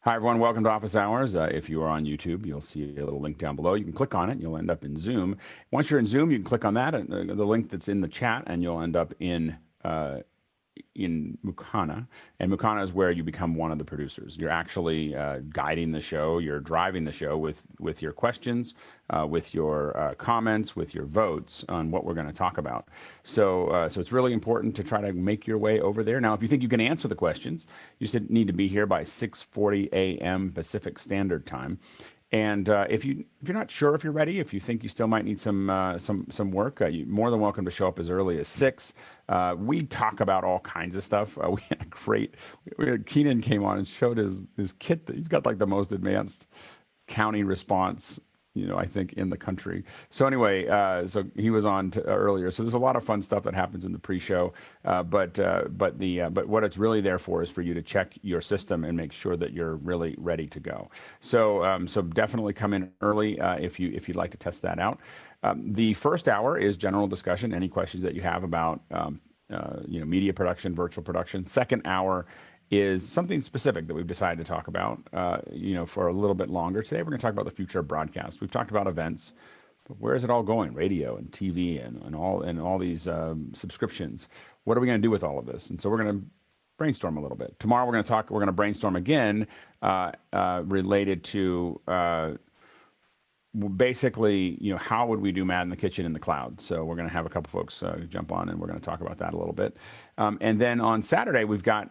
Hi, everyone. Welcome to Office Hours. If you are on YouTube, you'll see a little link down below. You can click on it. You'll end up in Zoom. Once you're in Zoom, you can click on that, the link that's in the chat, and you'll end up in Mukana, and Mukana is where you become one of the producers. You're actually guiding the show. You're driving the show with your questions, with your comments, with your votes on what we're going to talk about. So it's really important to try to make your way over there. Now, if you think you can answer the questions, you just need to be here by 6:40 a.m. Pacific Standard Time. And if you're not sure if you're ready, if you think you still might need some work, you're more than welcome to show up as early as 6. We talk about all kinds of stuff. We had a great. Keenan came on and showed his kit. He's got like the most advanced county response, I think, in the country. So anyway, so he was on earlier. So there's a lot of fun stuff that happens in the pre-show. But what it's really there for is for you to check your system and make sure that you're really ready to go. So definitely come in early if you'd like to test that out. The first hour is general discussion. Any questions that you have about media production, virtual production. Second hour is something specific that we've decided to talk about, for a little bit longer. Today, we're going to talk about the future of broadcast. We've talked about events, but where is it all going? Radio and TV and all these subscriptions. What are we going to do with all of this? And so we're going to brainstorm a little bit. Tomorrow, we're going to brainstorm again related to basically, how would we do Mad in the Kitchen in the cloud? So we're going to have a couple folks jump on, and we're going to talk about that a little bit. And then on Saturday, we've got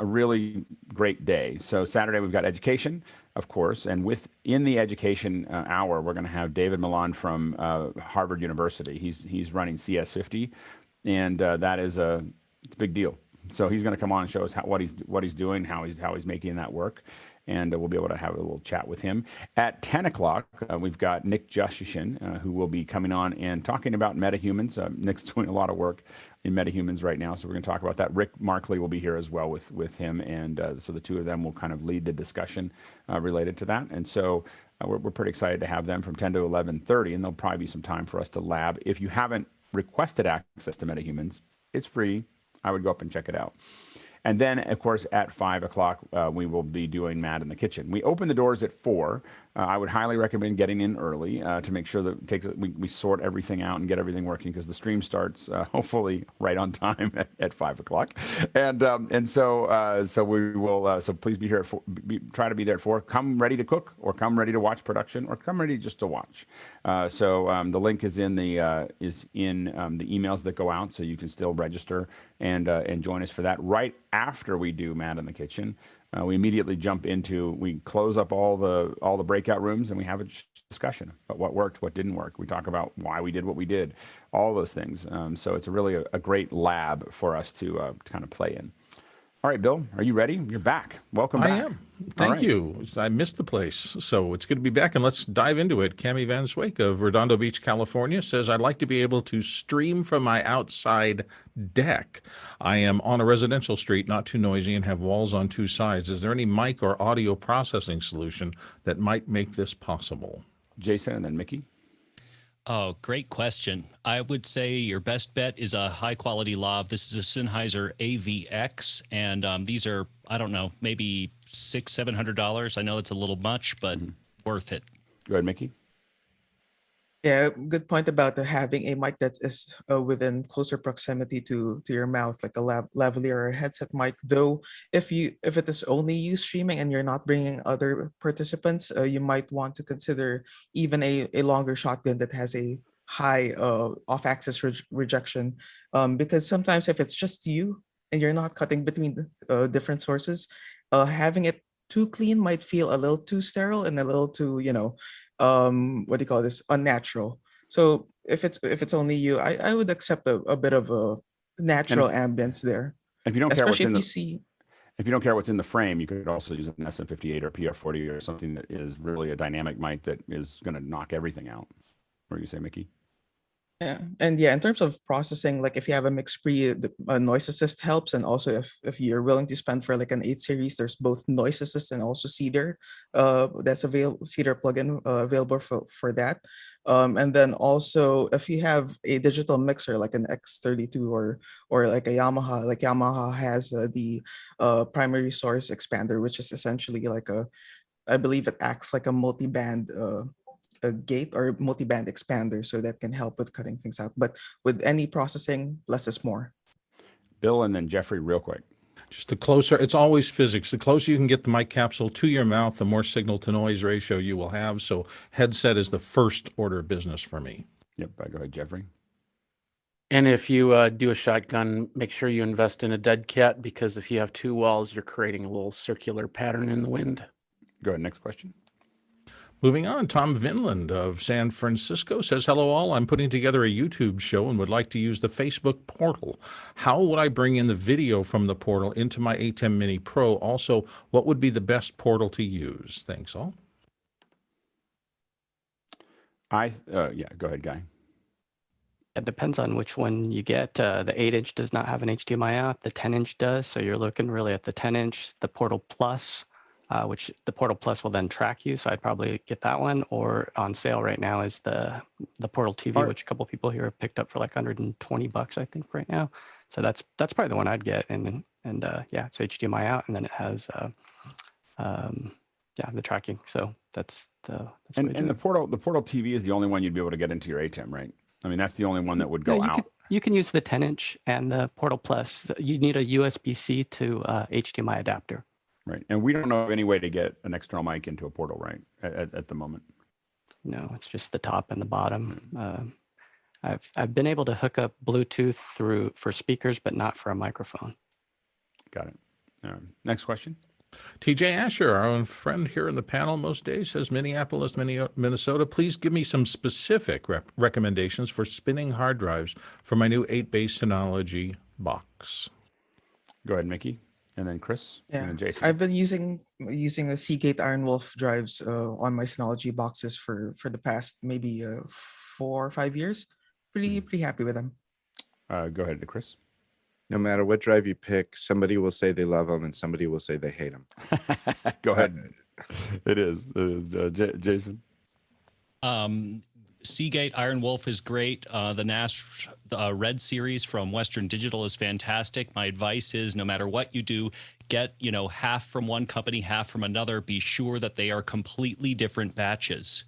a really great day. So Saturday we've got education, of course, and within the education hour, we're going to have David Milan from Harvard University. He's running CS50, and that is it's a big deal. So he's going to come on and show us what he's doing, how he's making that work, and we'll be able to have a little chat with him. At 10 o'clock, we've got Nick Jushishin, who will be coming on and talking about metahumans. Nick's doing a lot of work in metahumans right now, so we're going to talk about that. Rick Markley will be here as well with him, and so the two of them will kind of lead the discussion related to that. And so we're pretty excited to have them from 10 to 11:30, and there'll probably be some time for us to lab. If you haven't requested access to metahumans, it's free. I would go up and check it out. And then, of course, at 5 o'clock, we will be doing Mad in the Kitchen. We open the doors at 4. I would highly recommend getting in early to make sure that we sort everything out and get everything working, because the stream starts hopefully right on time at 5 o'clock. And so we will. So please be here at 4. Try to be there at 4. Come ready to cook, or come ready to watch production, or come ready just to watch. So the link is in the emails that go out, so you can still register and join us for that. Right after we do Mad in the Kitchen, we immediately we close up all the breakout rooms, and we have a discussion about what worked, what didn't work. We talk about why we did what we did, all those things. So it's really a great lab for us to kind of play in. All right, Bill, are you ready? You're back. Welcome back. I am. Thank you. I missed the place, so it's good to be back, and let's dive into it. Cami Van Swake of Redondo Beach, California says, I'd like to be able to stream from my outside deck. I am on a residential street, not too noisy, and have walls on 2 sides. Is there any mic or audio processing solution that might make this possible? Jason, and then Mickey. Oh, great question. I would say your best bet is a high-quality lav. This is a Sennheiser AVX, and these are, I don't know, maybe $600-700. I know it's a little much, but worth it. Go ahead, Mickey. Yeah, good point about having a mic that is within closer proximity to your mouth, like a lavalier or headset mic. Though, if it is only you streaming and you're not bringing other participants, you might want to consider even a longer shotgun that has a high off-axis rejection, because sometimes if it's just you and you're not cutting between the different sources, having it too clean might feel a little too sterile and a little too, what do you call this, unnatural. So if it's only you, I would accept a bit of a natural ambience there. If you don't care what's especially if you don't care what's in the frame, you could also use an SM58 or PR40 or something that is really a dynamic mic that is going to knock everything out. What do you say, Mickey? Yeah, and yeah, in terms of processing, like if you have a mix pre, noise assist helps, and also if you're willing to spend for like an 8 series, there's both noise assist and also Cedar, that's available, Cedar plugin available for that. And then also, if you have a digital mixer like an X32 or like a Yamaha, like Yamaha has the primary source expander, which is essentially like I believe it acts like a multi-band a gate or multi-band expander, so that can help with cutting things out. But with any processing, less is more. Bill and then Jeffrey, real quick. Just the closer, it's always physics. The closer you can get the mic capsule to your mouth, the more signal to noise ratio you will have. So headset is the first order of business for me. Yep, go ahead, Jeffrey. And if you do a shotgun, make sure you invest in a dead cat, because if you have two walls, you're creating a little circular pattern in the wind. Go ahead, next question. Moving on, Tom Vinland of San Francisco says, hello all, I'm putting together a YouTube show and would like to use the Facebook portal. How would I bring in the video from the portal into my ATEM Mini Pro? Also, what would be the best portal to use? Thanks all. Yeah, go ahead, Guy. It depends on which one you get. The 8-inch does not have an HDMI out. The 10-inch does. So you're looking really at the 10-inch, the Portal Plus, which the Portal Plus will then track you. So I'd probably get that one. Or on sale right now is the Portal TV, which a couple of people here have picked up for like $120, I think, right now. So that's probably the one I'd get. And yeah, it's HDMI out, and then it has the tracking. So that's the Portal TV is the only one you'd be able to get into your ATEM, right? I mean, that's the only one that would go out. You can use the 10-inch and the Portal Plus. You need a USB-C to HDMI adapter. Right. And we don't know of any way to get an external mic into a portal, right, at the moment. No, it's just the top and the bottom. I've been able to hook up Bluetooth for speakers, but not for a microphone. Got it. Next question. TJ Asher, our own friend here in the panel most days, says, Minneapolis, Minnesota, please give me some specific recommendations for spinning hard drives for my new 8-base Synology box. Go ahead, Mickey, and then Chris, Yeah, and then Jason. I've been using a Seagate Iron Wolf drives on my Synology boxes for the past maybe 4 or 5 years. Pretty happy with them. Go ahead, Chris. No matter what drive you pick, somebody will say they love them and somebody will say they hate them. Go ahead. It is. Jason. Seagate Iron Wolf is great. The Red series from Western Digital is fantastic. My advice is, no matter what you do, get half from one company, half from another. Be sure that they are completely different batches.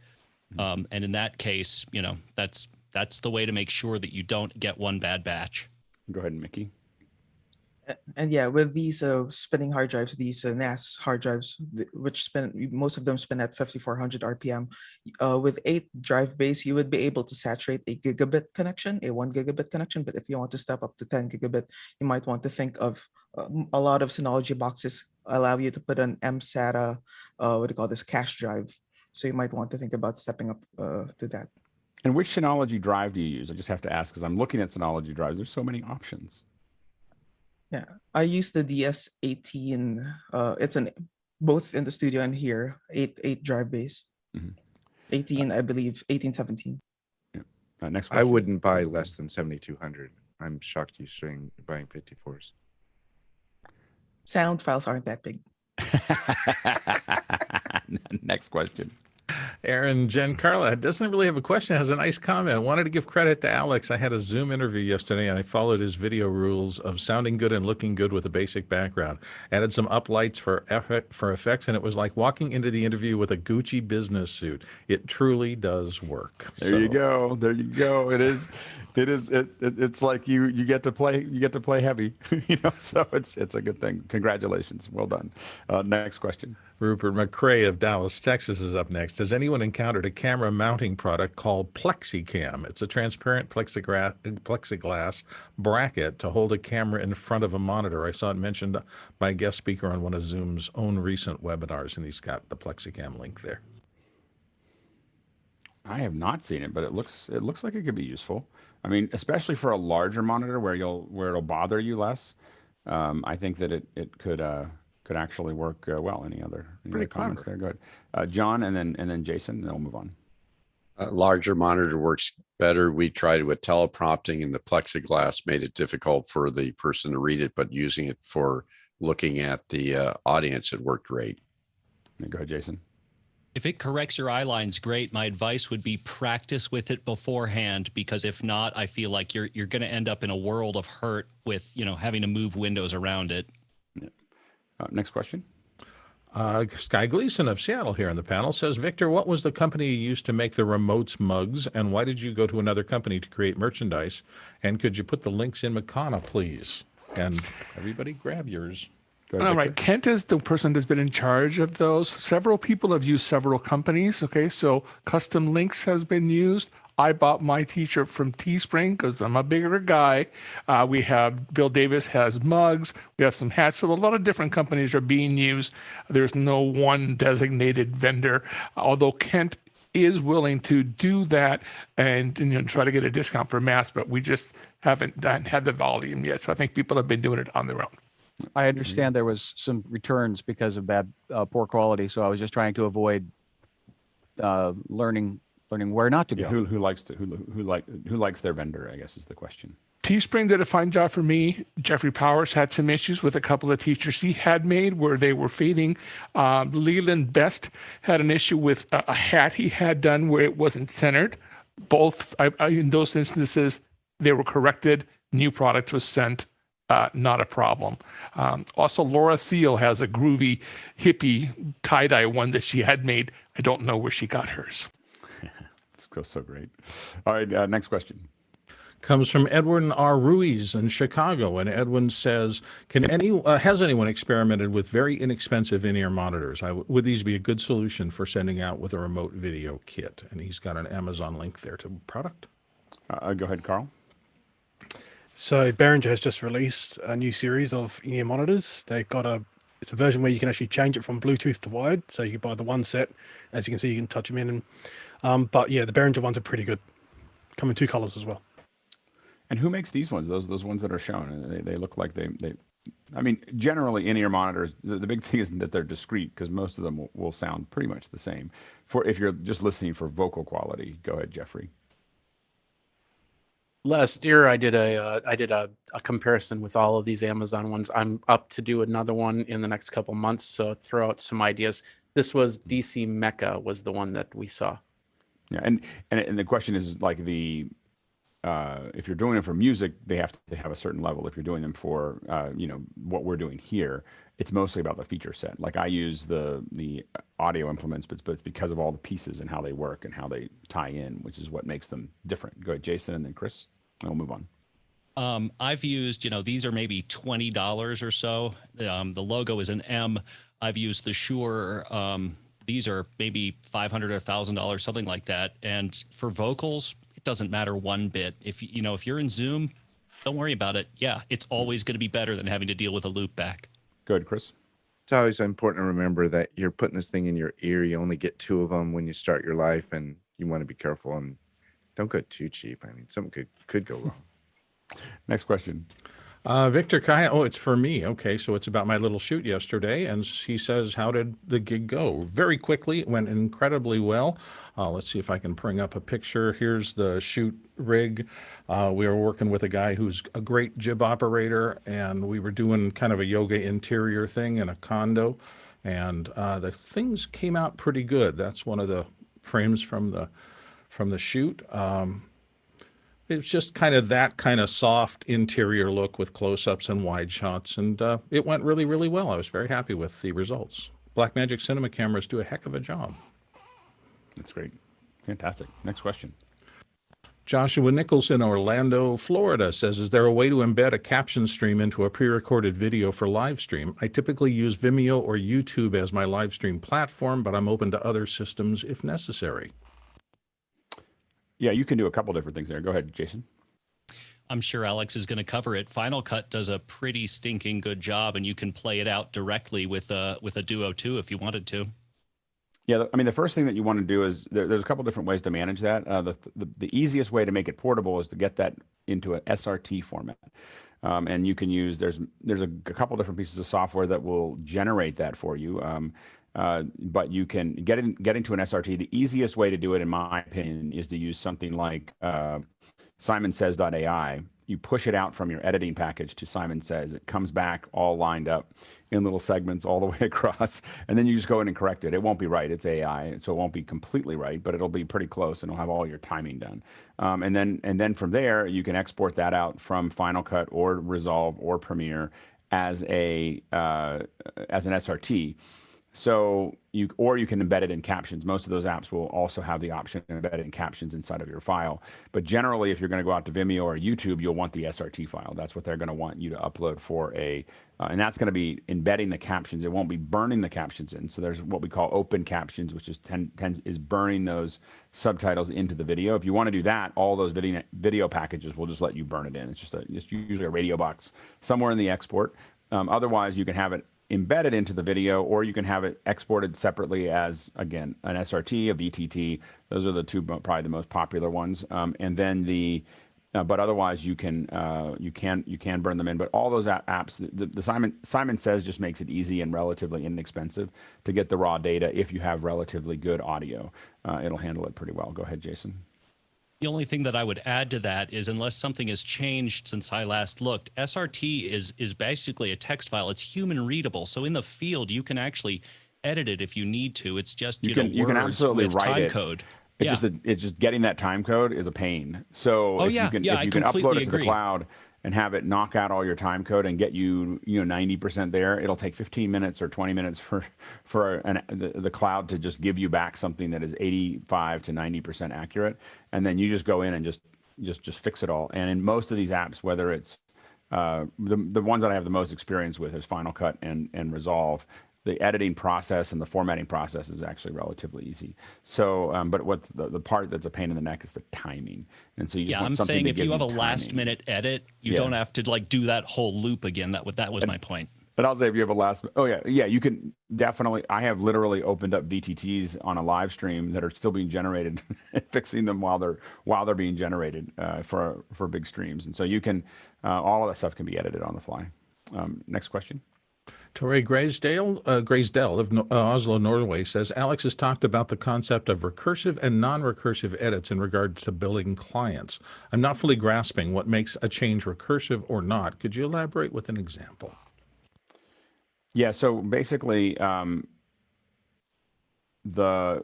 And in that case, that's the way to make sure that you don't get one bad batch. Go ahead, Mickey. And yeah, with these spinning hard drives, these NAS hard drives, which most of them spin at 5400 RPM. With 8 drive base, you would be able to saturate a gigabit connection, a 1 gigabit connection. But if you want to step up to 10 gigabit, you might want to think of a lot of Synology boxes allow you to put an mSATA, cache drive. So you might want to think about stepping up to that. And which Synology drive do you use? I just have to ask, because I'm looking at Synology drives. There's so many options. Yeah, I use the DS18. It's both in the studio and here. 8 drive base. 18, I believe. 1817. Yeah. Next question. I wouldn't buy less than 7200. I'm shocked you're buying 54s. Sound files aren't that big. Next question. Aaron Giancarlo doesn't really have a question, has a nice comment. I wanted to give credit to Alex. I had a Zoom interview yesterday and I followed his video rules of sounding good and looking good with a basic background. Added some uplights for effects, and it was like walking into the interview with a Gucci business suit. It truly does work. There you go. There you go. It is. It's like you get to play heavy, so it's a good thing. Congratulations. Well done. Next question. Rupert McCrae of Dallas, Texas is up next. Has anyone encountered a camera mounting product called PlexiCam? It's a transparent plexiglass bracket to hold a camera in front of a monitor. I saw it mentioned by a guest speaker on one of Zoom's own recent webinars, and he's got the PlexiCam link there. I have not seen it, but it looks like it could be useful. I mean, especially for a larger monitor where it'll bother you less. I think that it could actually work well. Any other comments there? Go ahead, John, and then Jason, and then we'll move on. A larger monitor works better. We tried it with teleprompting, and the plexiglass made it difficult for the person to read it, but using it for looking at the audience, it worked great. Go ahead, Jason. If it corrects your eye lines, great. My advice would be practice with it beforehand, because if not, I feel like you're going to end up in a world of hurt with, having to move windows around it. Yeah. Next question. Sky Gleason of Seattle here in the panel says, Victor, what was the company you used to make the remotes mugs, and why did you go to another company to create merchandise? And could you put the links in Mukana, please? And everybody grab yours. Go ahead, All Victor. right, Kent is the person that's been in charge of those. Several people have used several companies. Okay, so Custom Links has been used. I bought my t-shirt from Teespring because I'm a bigger guy. We have Bill Davis has mugs. We have some hats. So a lot of different companies are being used. There's no one designated vendor, although Kent is willing to do that and try to get a discount for mass, but we just haven't had the volume yet. So I think people have been doing it on their own. I understand there was some returns because of poor quality, so I was just trying to avoid learning where not to go. Yeah, who likes their vendor, I guess is the question. Teespring did a fine job for me. Jeffrey Powers had some issues with a couple of t-shirts he had made where they were fading. Leland Best had an issue with a hat he had done where it wasn't centered. Both, in those instances, they were corrected. New product was sent. Not a problem. Also, Laura Seal has a groovy, hippie tie-dye one that she had made. I don't know where she got hers. It's so great. All right, next question. Comes from Edwin R. Ruiz in Chicago, and Edwin says, has anyone experimented with very inexpensive in-ear monitors? Would these be a good solution for sending out with a remote video kit? And he's got an Amazon link there to product. Go ahead, Carl. So Behringer has just released a new series of in-ear monitors. They've got it's a version where you can actually change it from Bluetooth to wired. So you can buy the one set. As you can see, you can touch them in. But yeah, the Behringer ones are pretty good. Come in 2 colors as well. And who makes these ones? Those ones that are shown, they look like they. I mean, generally in-ear monitors, the big thing isn't that they're discrete, because most of them will sound pretty much the same. If you're just listening for vocal quality, go ahead, Jeffrey. Last year, I did a comparison with all of these Amazon ones. I'm up to do another one in the next couple months, so throw out some ideas. This was DC Mecca was the one that we saw. Yeah, and the question is like if you're doing it for music, they have to have a certain level. If you're doing them for what we're doing here, it's mostly about the feature set. Like I use the audio implements, but it's because of all the pieces and how they work and how they tie in, which is what makes them different. Go ahead, Jason, and then Chris, and we'll move on. I've used, these are maybe $20 or so. The logo is an M. I've used the Shure. These are maybe $500 or $1,000, something like that. And for vocals, it doesn't matter one bit. If you're in Zoom, don't worry about it. Yeah, it's always going to be better than having to deal with a loop back. Good, Chris. It's always important to remember that you're putting this thing in your ear. You only get 2 of them when you start your life, and you want to be careful and don't go too cheap. I mean, something could go wrong. Next question. Victor Kaya, it's for me. Okay, so it's about my little shoot yesterday. And he says, how did the gig go? Very quickly, it went incredibly well. Let's see if I can bring up a picture. Here's the shoot rig. We were working with a guy who's a great jib operator, and we were doing kind of a yoga interior thing in a condo. And the things came out pretty good. That's one of the frames from the shoot. It's just kind of that kind of soft interior look with close-ups and wide shots, and it went really, really well. I was very happy with the results. Blackmagic cinema cameras do a heck of a job. That's great. Fantastic. Next question. Joshua Nichols in Orlando, Florida says, is there a way to embed a caption stream into a pre-recorded video for live stream? I typically use Vimeo or YouTube as my live stream platform, but I'm open to other systems if necessary. Yeah, you can do a couple different things there. Go ahead, Jason. I'm sure Alex is going to cover it. Final Cut does a pretty stinking good job, and you can play it out directly with a Duo 2 if you wanted to. Yeah, I mean, the first thing that you want to do is there's a couple different ways to manage that. The easiest way to make it portable is to get that into an SRT format. And you can use, there's a couple different pieces of software that will generate that for you. But you can get into an SRT. The easiest way to do it, in my opinion, is to use something like simonsays.ai. you push it out from your editing package to Simon Says. It comes back all lined up in little segments all the way across, and then you just go in and correct it. It won't be right. It's AI, so it won't be completely right, but it'll be pretty close, and it'll have all your timing done. And then from there, you can export that out from Final Cut or Resolve or Premiere as an SRT. So you can embed it in captions. Most of those apps will also have the option to embed it in captions inside of your file. But generally, if you're going to go out to Vimeo or YouTube, you'll want the SRT file. That's what they're going to want you to upload for and that's going to be embedding the captions. It won't be burning the captions in. So there's what we call open captions, which is burning those subtitles into the video. If you want to do that, all those video packages will just let you burn it in. It's usually a radio box somewhere in the export. Otherwise, you can have it embedded into the video, or you can have it exported separately as, again, an SRT, a VTT. Those are the two probably the most popular ones. And then but otherwise you can burn them in. But all those apps, the Simon Says just makes it easy and relatively inexpensive to get the raw data. If you have relatively good audio, it'll handle it pretty well. Go ahead, Jason. The only thing that I would add to that is, unless something has changed since I last looked, SRT is basically a text file. It's human readable. So in the field, you can actually edit it if you need to. It's just you can absolutely write time code. It's just getting that time code is a pain. So if you can upload it to the cloud and have it knock out all your time code and get you 90% there, it'll take 15 minutes or 20 minutes for the cloud to just give you back something that is 85 to 90% accurate, and then you just go in and just fix it all. And in most of these apps, whether it's the ones that I have the most experience with is Final Cut and Resolve, the editing process and the formatting process is actually relatively easy. So, but what the part that's a pain in the neck is the timing. And so you just want something to give you timing. If you have a last minute edit, you don't have to do that whole loop again. That was my point. But I'll say if you have a you can definitely. I have literally opened up VTTs on a live stream that are still being generated, and fixing them while they're being generated for big streams. And so you can all of that stuff can be edited on the fly. Next question. Torre Graysdale of Oslo, Norway says, Alex has talked about the concept of recursive and non-recursive edits in regards to billing clients. I'm not fully grasping what makes a change recursive or not. Could you elaborate with an example? Yeah, so basically, what we're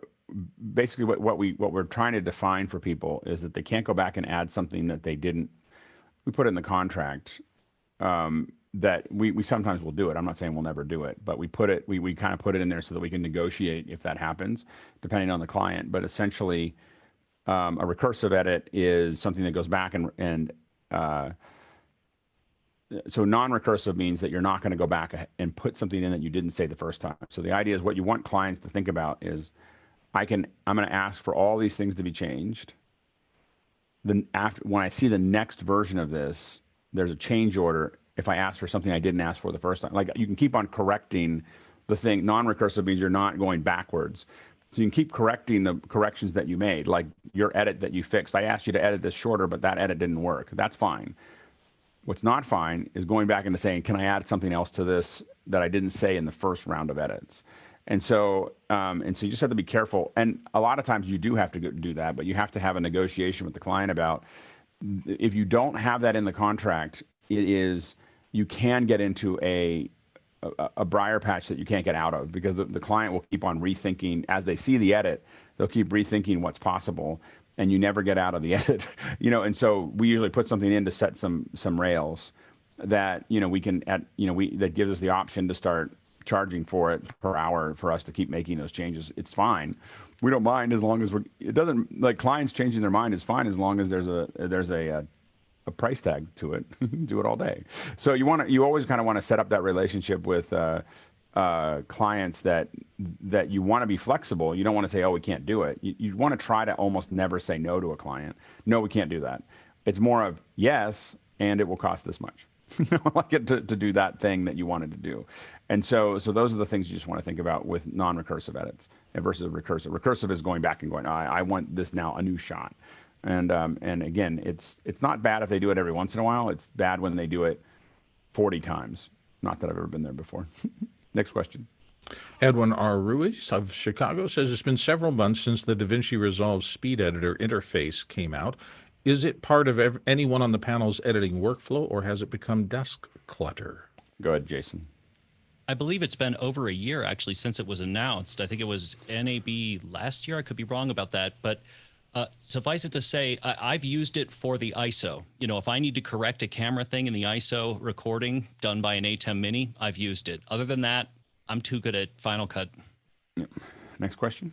trying to define for people is that they can't go back and add something that they didn't. We put it in the contract. That we sometimes will do it. I'm not saying we'll never do it, but we kind of put it in there so that we can negotiate if that happens, depending on the client. But essentially, a recursive edit is something that goes back and so non-recursive means that you're not going to go back and put something in that you didn't say the first time. So the idea is what you want clients to think about is, I'm going to ask for all these things to be changed. Then when I see the next version of this, there's a change order. If I ask for something I didn't ask for the first time, like you can keep on correcting the thing. Non-recursive means you're not going backwards. So you can keep correcting the corrections that you made, like your edit that you fixed. I asked you to edit this shorter, but that edit didn't work. That's fine. What's not fine is going back into saying, can I add something else to this that I didn't say in the first round of edits? And so you just have to be careful. And a lot of times you do have to do that, but you have to have a negotiation with the client about, if you don't have that in the contract, you can get into a briar patch that you can't get out of, because the client will keep on rethinking as they see the edit. They'll keep rethinking what's possible, and you never get out of the edit. And so we usually put something in to set some rails that that gives us the option to start charging for it per hour for us to keep making those changes. It's fine. We don't mind as long as it doesn't, like, clients changing their mind is fine as long as there's a price tag to it. Do it all day. So you always kind of want to set up that relationship with clients that you want to be flexible. You don't want to say, oh, we can't do it. You want to try to almost never say no to a client. No, we can't do that. It's more of yes, and it will cost this much. Like it to do that thing that you wanted to do. And so those are the things you just want to think about with non-recursive edits versus recursive. Recursive is going back and going, I want this now a new shot. And again, it's not bad if they do it every once in a while. It's bad when they do it 40 times. Not that I've ever been there before. Next question. Edwin R. Ruiz of Chicago says, it's been several months since the Davinci Resolve Speed Editor interface came out. Is it part of anyone on the panel's editing workflow, or has it become desk clutter? Go ahead, Jason. I believe it's been over a year actually since it was announced. I think it was NAB last year. I could be wrong about that, but suffice it to say, I've used it for the ISO. You know, if I need to correct a camera thing in the ISO recording done by an ATEM Mini, I've used it. Other than that, I'm too good at Final Cut. Yep. Next question.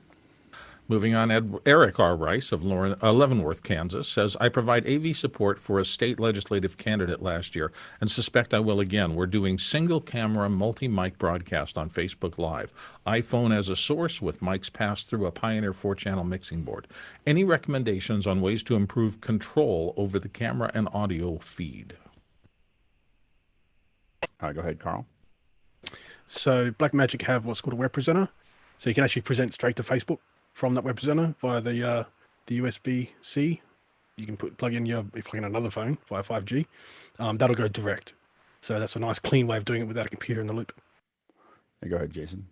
Moving on, Eric R. Rice of Leavenworth, Kansas, says, I provide AV support for a state legislative candidate last year and suspect I will again. We're doing single-camera multi-mic broadcast on Facebook Live. iPhone as a source with mics passed through a Pioneer 4-channel mixing board. Any recommendations on ways to improve control over the camera and audio feed? Go ahead, Carl. So Blackmagic have what's called a web presenter. So you can actually present straight to Facebook from that web presenter via the USB-C. You can plug in another phone via 5G. That'll go direct. So that's a nice clean way of doing it without a computer in the loop. Hey, go ahead, Jason.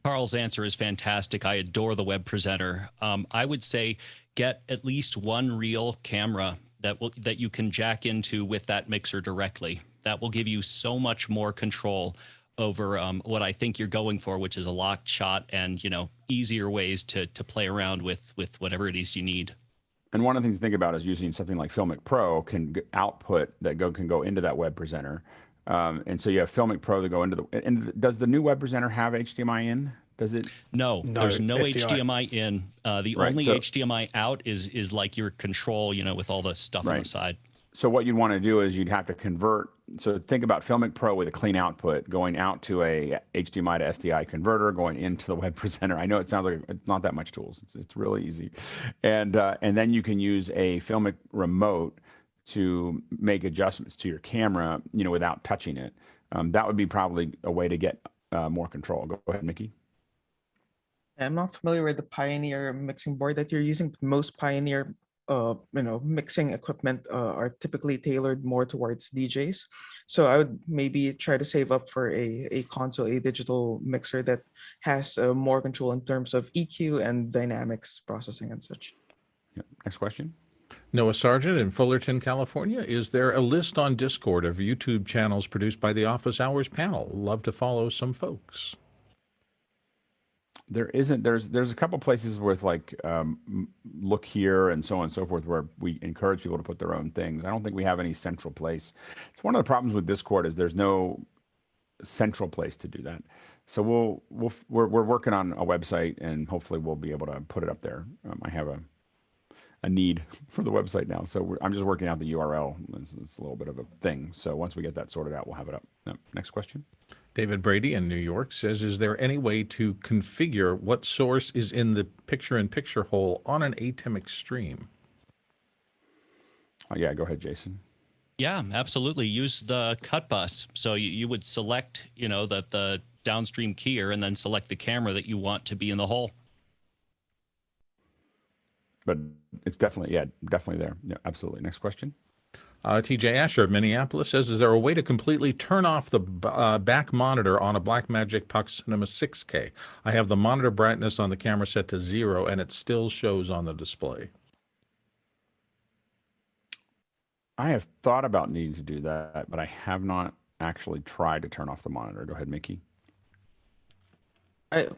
Carl's answer is fantastic. I adore the web presenter. I would say get at least one real camera that you can jack into with that mixer directly. That will give you so much more control over what I think you're going for, which is a locked shot and, easier ways to play around with whatever it is you need. And one of the things to think about is using something like Filmic Pro can output that can go into that web presenter. And so you have Filmic Pro to go into and does the new web presenter have HDMI in? Does it? No, there's no HDMI in. The only so, HDMI out is like your control, with all the stuff on the side. So what you'd want to do is you'd have to convert. So think about Filmic Pro with a clean output going out to a HDMI to SDI converter, going into the web presenter. I know it sounds like it's not that much tools. It's really easy. And then you can use a Filmic remote to make adjustments to your camera, without touching it. That would be probably a way to get more control. Go ahead, Mickey. I'm not familiar with the Pioneer mixing board that you're using. Most Pioneer mixing equipment are typically tailored more towards DJs. So I would maybe try to save up for a console, a digital mixer that has more control in terms of EQ and dynamics processing and such. Yep. Next question. Noah Sargent in Fullerton, California. Is there a list on Discord of YouTube channels produced by the Office Hours panel? Love to follow some folks. There isn't. There's a couple places with like Look Here and so on and so forth where we encourage people to put their own things. I don't think we have any central place. It's one of the problems with Discord is there's no central place to do that. So we're working on a website and hopefully we'll be able to put it up there. I have a need for the website now, so I'm just working out the URL. It's a little bit of a thing. So once we get that sorted out, we'll have it up. Next question. David Brady in New York says, is there any way to configure what source is in the picture-in-picture hole on an ATEM Extreme? Oh, yeah, go ahead, Jason. Yeah, absolutely. Use the cut bus. So you would select, the downstream keyer and then select the camera that you want to be in the hole. But it's definitely there. Yeah, absolutely. Next question. TJ Asher of Minneapolis says, is there a way to completely turn off the back monitor on a Blackmagic Puck Cinema 6K? I have the monitor brightness on the camera set to 0 and it still shows on the display. I have thought about needing to do that, but I have not actually tried to turn off the monitor. Go ahead, Mickey. Wait.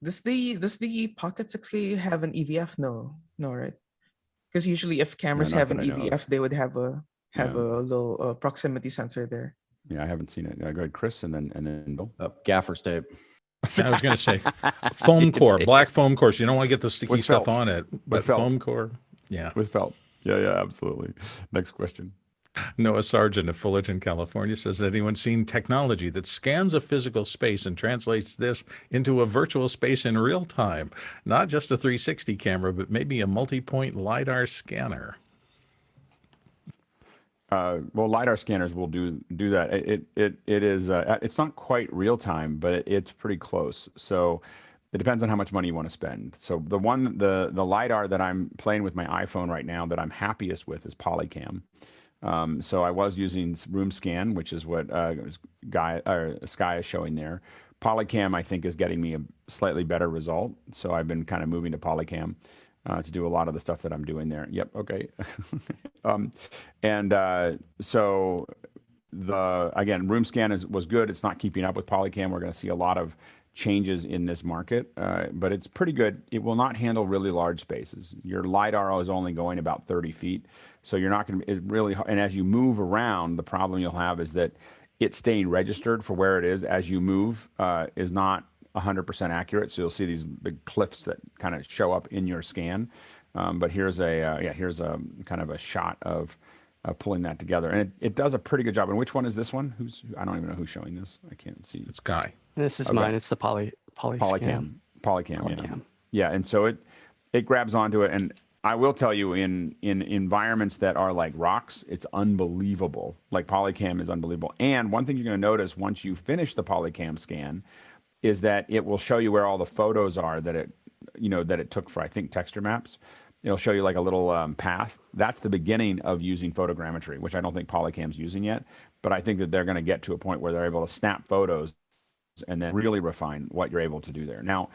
Does the Pocket 6K have an EVF? No, right? Because usually if cameras have an EVF, they would have a little proximity sensor there. Yeah, I haven't seen it. Go ahead, Chris, and then Bill. Gaffer's tape. I was going to say foam core, black foam core. So you don't want to get the sticky With stuff felt. on it, but foam core. Yeah. With felt. Yeah, absolutely. Next question. Noah Sargent of Fullerton, California says, has anyone seen technology that scans a physical space and translates this into a virtual space in real time? Not just a 360 camera, but maybe a multi-point LiDAR scanner. Well, LiDAR scanners will do that. It is, it's not quite real time, but it's pretty close. So it depends on how much money you want to spend. So the LiDAR that I'm playing with my iPhone right now that I'm happiest with is PlexiCam. So I was using Room Scan, which is what Sky is showing there. PlexiCam, I think, is getting me a slightly better result. So I've been kind of moving to PlexiCam. to do a lot of the stuff that I'm doing there. Yep. Okay. So again, room scan was good. It's not keeping up with PolyCam. We're going to see a lot of changes in this market, but it's pretty good. It will not handle really large spaces. Your LiDAR is only going about 30 feet. So you're not going to, it really, and as you move around, the problem you'll have is that it's staying registered for where it is as you move is not 100% accurate. So you'll see these big cliffs that kind of show up in your scan. But here's here's a kind of a shot of pulling that together, and it does a pretty good job. And which one is this one? I don't even know who's showing this. I can't see. It's Guy. This is mine. It's the PolyCam. PolyCam. Yeah. And so it grabs onto it, and I will tell you, in environments that are like rocks, it's unbelievable. Like PolyCam is unbelievable. And one thing you're going to notice once you finish the PolyCam scan is that it will show you where all the photos are that it took for, I think, texture maps. It'll show you like a little path. That's the beginning of using photogrammetry, which I don't think PolyCam's using yet. But I think that they're going to get to a point where they're able to snap photos and then really refine what you're able to do there. Now,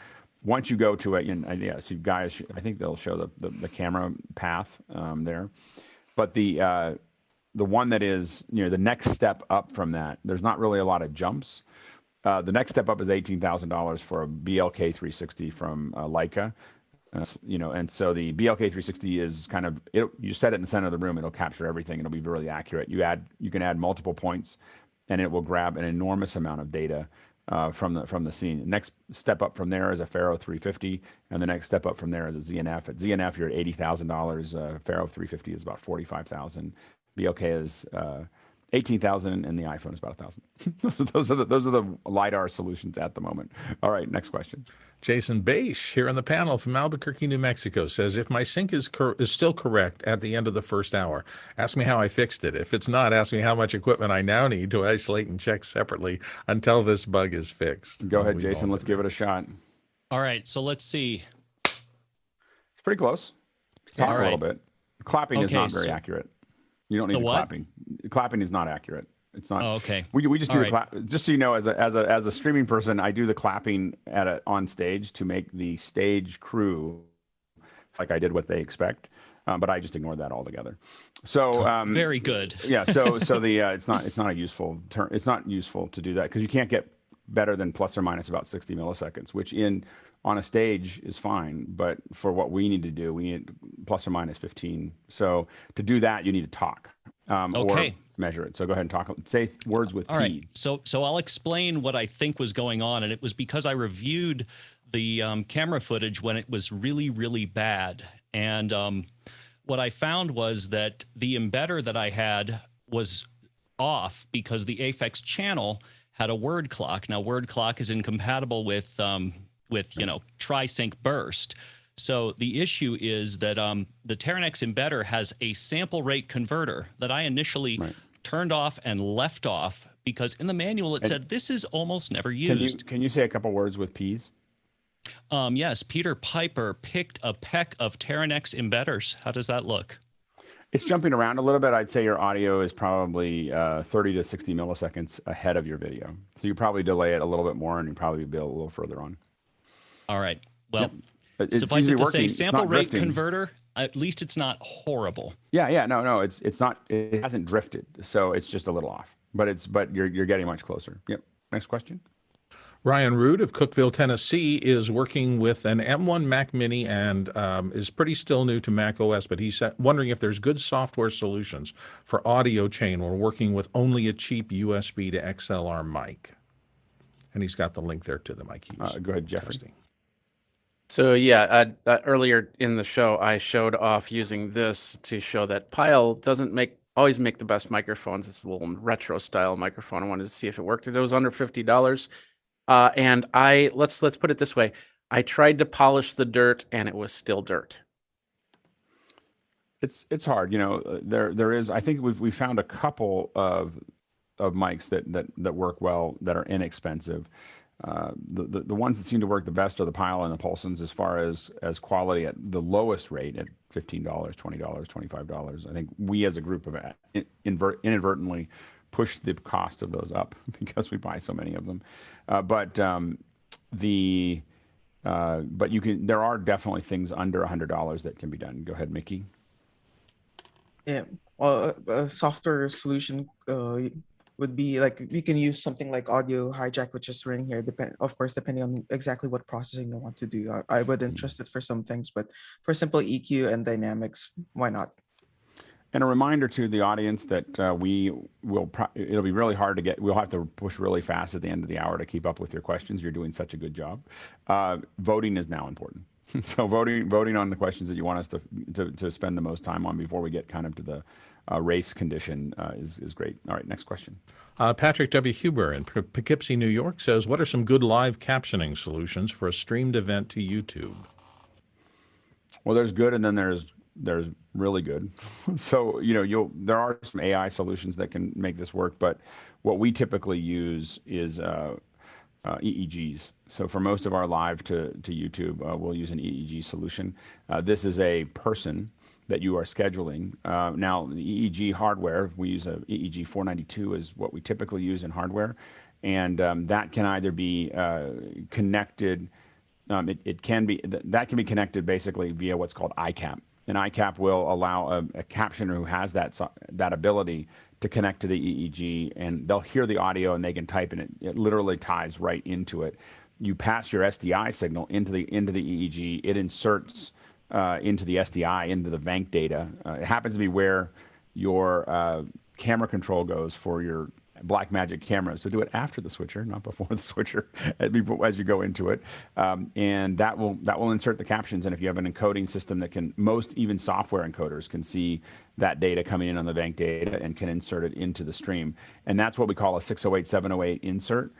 once you go to it, see guys, I think they'll show the camera path there. But the one that is, the next step up from that, there's not really a lot of jumps. The next step up is $18,000 for a BLK 360 from Leica. And so the BLK 360 is kind of, you set it in the center of the room, it'll capture everything. It'll be really accurate. You can add multiple points, and it will grab an enormous amount of data from the scene. The next step up from there is a Faro 350, and the next step up from there is a ZNF. At ZNF, you're at $80,000. Faro 350 is about $45,000. BLK is 18,000, and the iPhone is about 1,000. those are the LiDAR solutions at the moment. All right, next question. Jason Beish here on the panel from Albuquerque, New Mexico says, if my sync is still correct at the end of the first hour, ask me how I fixed it. If it's not, ask me how much equipment I now need to isolate and check separately until this bug is fixed. Go ahead, Jason. Let's give it a shot. All right, so let's see. It's pretty close. Talk a little bit. Clapping is not very accurate. You don't need the clapping. Clapping is not accurate. It's not. Oh, okay. We just do the clap. Just so you know, as a streaming person, I do the clapping on stage to make the stage crew like I did what they expect, but I just ignored that altogether. So very good. Yeah. So the it's not a useful term. It's not useful to do that because you can't get better than plus or minus about 60 milliseconds, which on a stage is fine, but for what we need to do, we need plus or minus 15. So to do that, you need to talk or measure it. So go ahead and talk. Say words with P. All right. So I'll explain what I think was going on, and it was because I reviewed the camera footage when it was really, really bad. And what I found was that the embedder that I had was off because the Aphex channel had a word clock. Now, word clock is incompatible with tri-sync burst. So the issue is that the Teranex embedder has a sample rate converter that I initially turned off and left off because in the manual it said this is almost never used. Can you say a couple words with P's? Yes, Peter Piper picked a peck of Teranex embedders. How does that look? It's jumping around a little bit. I'd say your audio is probably 30 to 60 milliseconds ahead of your video. So you probably delay it a little bit more and you probably be a little further on. All right. Well, suffice it to say, sample rate converter, at least it's not horrible. Yeah. No, it's not. It hasn't drifted, so it's just a little off. But you're getting much closer. Yep. Next question. Ryan Root of Cookeville, Tennessee, is working with an M1 Mac Mini and is pretty still new to Mac OS, but he's wondering if there's good software solutions for audio chain or working with only a cheap USB to XLR mic. And he's got the link there to the mic he's go ahead, Jeffrey. testing. So earlier in the show, I showed off using this to show that Pile doesn't always make the best microphones. It's a little retro style microphone. I wanted to see if it worked. It was under $50. And let's put it this way. I tried to polish the dirt and it was still dirt. It's hard. There is, I think we found a couple of mics that work well, that are inexpensive. The ones that seem to work the best are the Pile and the Pulsons as far as quality at the lowest rate at $15, $20, $25. I think we as a group have inadvertently push the cost of those up because we buy so many of them. But the but there are definitely things under $100 that can be done. Go ahead, Mickey. Yeah, well, a software solution would be like you can use something like audio hijack, which is running here. Of course, depending on exactly what processing you want to do. I wouldn't trust it for some things, but for simple EQ and dynamics, why not? And a reminder to the audience that it'll be really hard to get, we'll have to push really fast at the end of the hour to keep up with your questions. You're doing such a good job. Voting is now important. So voting on the questions that you want us to spend the most time on before we get kind of to the race condition is great. All right, next question. Patrick W. Huber in Poughkeepsie, New York says, what are some good live captioning solutions for a streamed event to YouTube? Well, there's good, and then there's really good. So, there are some AI solutions that can make this work, but what we typically use is EEGs. So for most of our live to YouTube, we'll use an EEG solution. This is a person that you are scheduling. Now, the EEG hardware, we use a EEG 492 is what we typically use in hardware. And that can either be connected, that can be connected basically via what's called iCap. And iCap will allow a captioner who has that ability to connect to the EEG, and they'll hear the audio and they can type in it. It literally ties right into it. You pass your SDI signal into the EEG. It inserts into the SDI, into the VANC data. It happens to be where your camera control goes for your Blackmagic camera. So do it after the switcher, not before the switcher, as you go into it. And that will insert the captions. And if you have an encoding system that most even software encoders can see that data coming in on the VANC data and can insert it into the stream. And that's what we call a 608, 708 insert.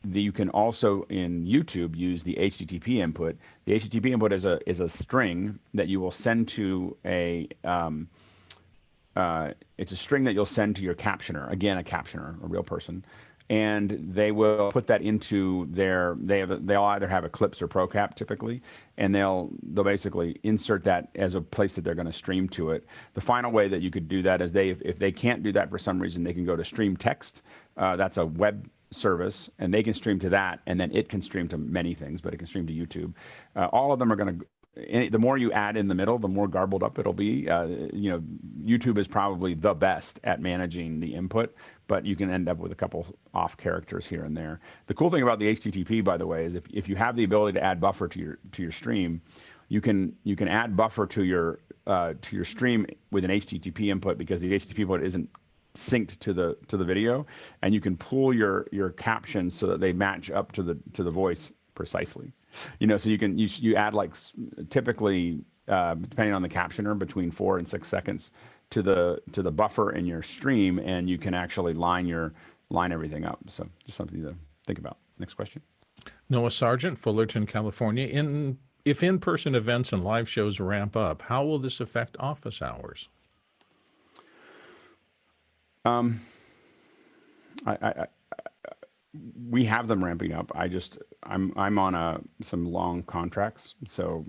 You can also in YouTube use the HTTP input. The HTTP input is a string that you will send to it's a string that you'll send to your captioner, again, a captioner, a real person, and they will put that into they'll either have Eclipse or ProCap typically, and they'll basically insert that as a place that they're going to stream to it. The final way that you could do that is if they can't do that for some reason, they can go to Stream Text. That's a web service, and they can stream to that, and then it can stream to many things, but it can stream to YouTube. All of them are going to, the more you add in the middle, the more garbled up it'll be. YouTube is probably the best at managing the input, but you can end up with a couple off characters here and there. The cool thing about the HTTP, by the way, is if you have the ability to add buffer to your stream, you can add buffer to your stream with an HTTP input, because the HTTP input isn't synced to the video, and you can pull your captions so that they match up to the voice precisely. So you add like typically depending on the captioner between 4 and 6 seconds to the buffer in your stream, and you can actually line everything up. So just something to think about. Next question. Noah Sargent, Fullerton, California. If in-person events and live shows ramp up, how will this affect office hours? We have them ramping up. I'm on some long contracts, so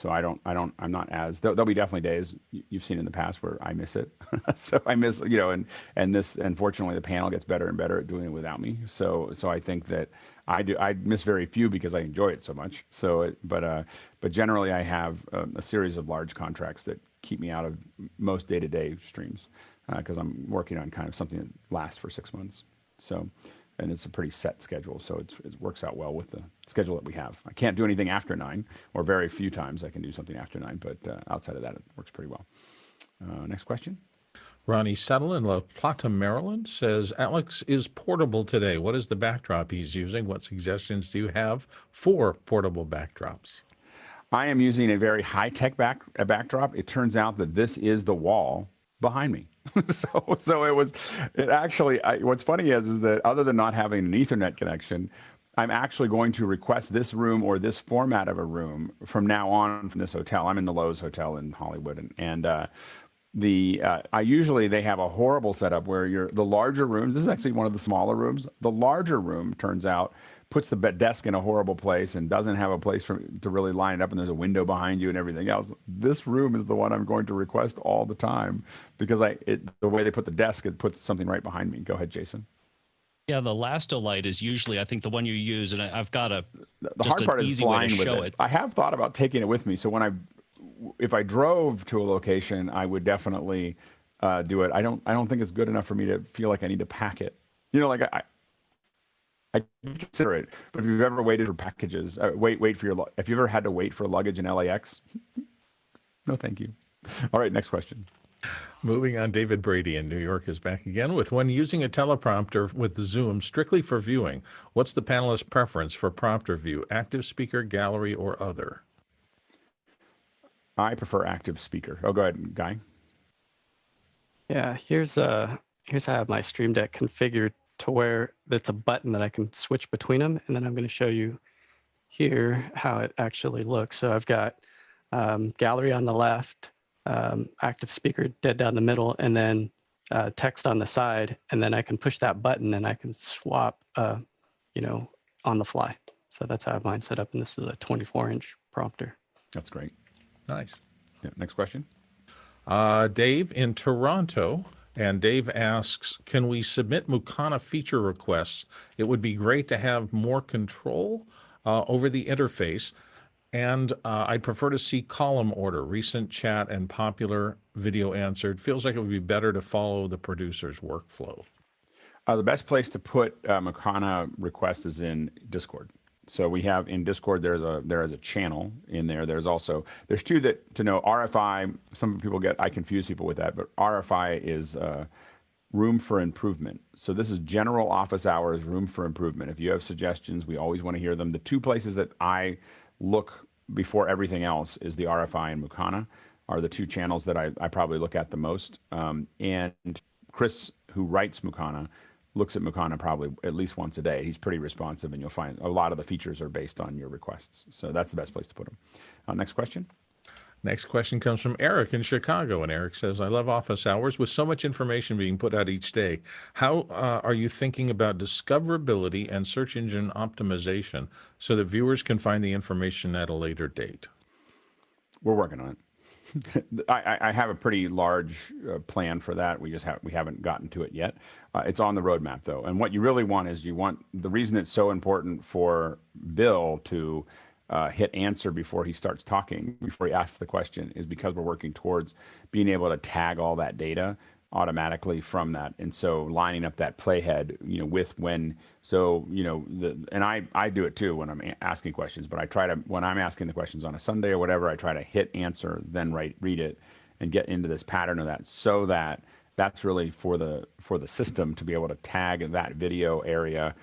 I'm not as, there'll be definitely days you've seen in the past where I miss it. So I miss, and this, unfortunately the panel gets better and better at doing it without me. So I think that I miss very few because I enjoy it so much. But generally I have a series of large contracts that keep me out of most day-to-day streams, because I'm working on kind of something that lasts for 6 months. So, and it's a pretty set schedule, so it works out well with the schedule that we have. I can't do anything after 9, or very few times I can do something after 9, but outside of that, it works pretty well. Next question. Ronnie Settle in La Plata, Maryland says, Alex is portable today. What is the backdrop he's using? What suggestions do you have for portable backdrops? I am using a very high-tech backdrop. It turns out that this is the wall behind me. So it actually, what's funny is that other than not having an Ethernet connection, I'm actually going to request this room or this format of a room from now on from this hotel. I'm in the Lowe's Hotel in Hollywood, and usually they have a horrible setup where the larger room, this is actually one of the smaller rooms. The larger room, turns out, puts the desk in a horrible place and doesn't have a place to really line it up, and there's a window behind you and everything else. This room is the one I'm going to request all the time, because the way they put the desk, it puts something right behind me. Go ahead, Jason. Yeah, the Lastolite is usually, I think, the one you use, and I've got a The just hard an part is easy way to flying with show it. it. I have thought about taking it with me. So if I drove to a location, I would definitely do it. I don't think it's good enough for me to feel like I need to pack it. You know, like I consider it, but if you've ever waited for packages, if you've ever had to wait for luggage in LAX, no, thank you. All right, next question. Moving on, David Brady in New York is back again with when using a teleprompter with Zoom strictly for viewing, what's the panelist preference for prompter view, active speaker, gallery, or other? I prefer active speaker. Oh, go ahead, Guy. Yeah, here's how I have my Stream Deck configured to where it's a button that I can switch between them. And then I'm going to show you here how it actually looks. So I've got gallery on the left, active speaker dead down the middle, and then text on the side. And then I can push that button and I can swap, on the fly. So that's how I have mine set up. And this is a 24-inch prompter. That's great. Nice. Yeah, next question. Dave in Toronto, and Dave asks, can we submit Mukana feature requests? It would be great to have more control over the interface, and I'd prefer to see column order, recent chat and popular video answered. Feels like it would be better to follow the producer's workflow. The best place to put Mukana requests is in Discord. So we have in Discord, there is a channel in there. There's two to know RFI. Some people I confuse people with that, but RFI is room for improvement. So this is general office hours, room for improvement. If you have suggestions, we always want to hear them. The two places that I look before everything else is the RFI and Mukana are the two channels that I probably look at the most. And Chris, who writes Mukana, looks at Mukana probably at least once a day. He's pretty responsive, and you'll find a lot of the features are based on your requests. So that's the best place to put them. Next question. Next question comes from Eric in Chicago, and Eric says, I love office hours. With so much information being put out each day, how are you thinking about discoverability and search engine optimization so that viewers can find the information at a later date? We're working on it. I have a pretty large plan for that. We haven't gotten to it yet. It's on the roadmap though. And what you really want is the reason it's so important for Bill to hit answer before he starts talking, before he asks the question, is because we're working towards being able to tag all that data automatically from that. And so lining up that playhead, with when, so, and I do it too when I'm asking questions, but when I'm asking the questions on a Sunday or whatever, I try to hit answer, then read it and get into this pattern of that, so that that's really for the system to be able to tag that video area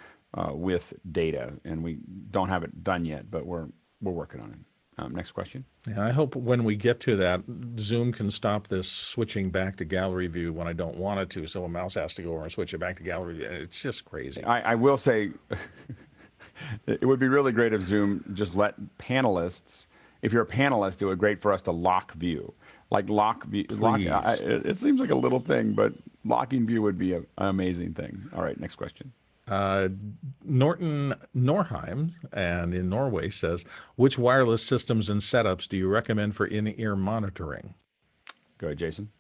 with data. And we don't have it done yet, but we're working on it. Next question. Yeah, I hope when we get to that, Zoom can stop this switching back to gallery view when I don't want it to. So a mouse has to go over and switch it back to gallery view. It's just crazy. I will say it would be really great if Zoom just let panelists, if you're a panelist, it would be great for us to lock view. Like lock view. It seems like a little thing, but locking view would be an amazing thing. All right, next question. Norton Norheim and in Norway says, which wireless systems and setups do you recommend for in-ear monitoring? Go ahead, Jason.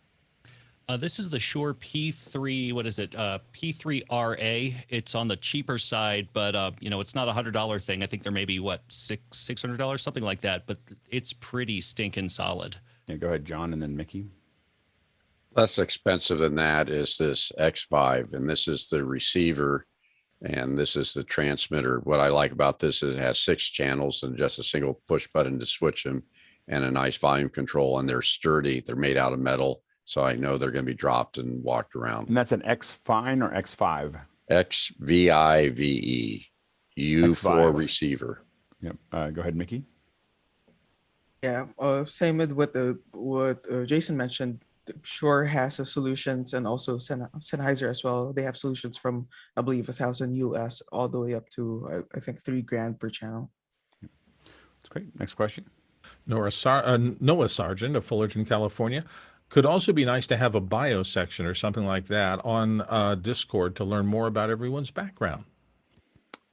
This is the Shure P3, what is it? P3RA. It's on the cheaper side, but it's not $100 thing. I think there may be $600, something like that, but it's pretty stinking solid. Yeah, go ahead, John, and then Mickey. Less expensive than that is this X5, and this is the receiver, and this is the transmitter. What I like about this is it has 6 channels and just a single push button to switch them, and a nice volume control, and they're sturdy. They're made out of metal, so I know they're going to be dropped and walked around. And that's an X-Fine or X5? XVIVE U4 X5. receiver. Yep. Go ahead, Mickey. Yeah, same with what Jason mentioned. Shure has a solutions, and also Sennheiser as well. They have solutions from, I believe, $1,000 US all the way up to I think $3,000 per channel. That's great. Next question. Noah Sargent of Fullerton, California. Could also be nice to have a bio section or something like that on Discord to learn more about everyone's background.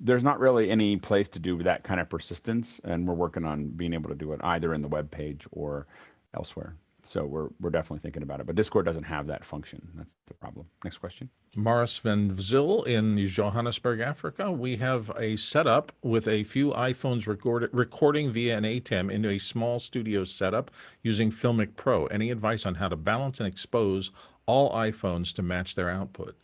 There's not really any place to do that kind of persistence, and we're working on being able to do it either in the web page or elsewhere. So we're definitely thinking about it, but Discord doesn't have that function. That's the problem. Next question. Morris Van Zil in Johannesburg, Africa. We have a setup with a few iPhones recording via an ATEM into a small studio setup using Filmic Pro. Any advice on how to balance and expose all iPhones to match their output?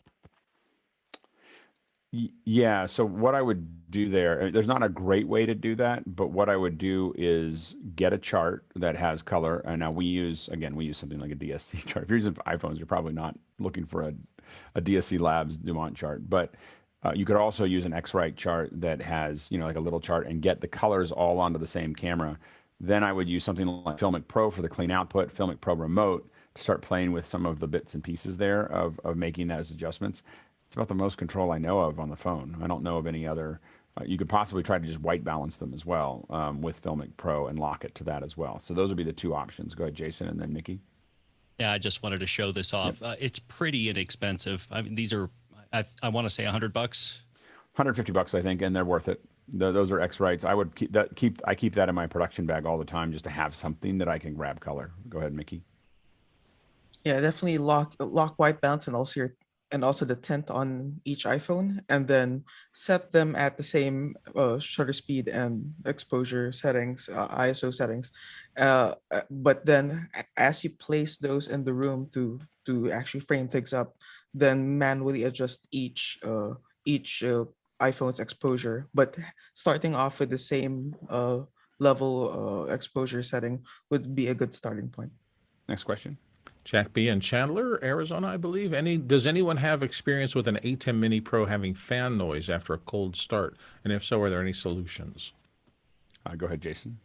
Yeah, so what I would do there's not a great way to do that, but what I would do is get a chart that has color. And now we use something like a DSC chart. If you're using iPhones, you're probably not looking for a DSC Labs Dumont chart, but you could also use an X-Rite chart that has, like a little chart and get the colors all onto the same camera. Then I would use something like Filmic Pro for the clean output, Filmic Pro Remote to start playing with some of the bits and pieces there of making those adjustments. It's about the most control I know of on the phone. I don't know of any other. You could possibly try to just white balance them as well with Filmic Pro and lock it to that as well. So those would be the two options. Go ahead, Jason, and then Nikki. Yeah, I just wanted to show this off. Yep. It's pretty inexpensive. I mean, these are, I want to say $100. $150, I think, and they're worth it. Those are X-Rites. I would keep that in my production bag all the time just to have something that I can grab color. Go ahead, Mickey. Yeah, definitely lock white balance and also the tint on each iPhone, and then set them at the same shutter speed and exposure settings, ISO settings. But then as you place those in the room to actually frame things up, then manually adjust each iPhone's exposure. But starting off with the same level exposure setting would be a good starting point. Next question. Jack B. in Chandler, Arizona, I believe. Does anyone have experience with an ATEM Mini Pro having fan noise after a cold start? And if so, are there any solutions? Go ahead, Jason.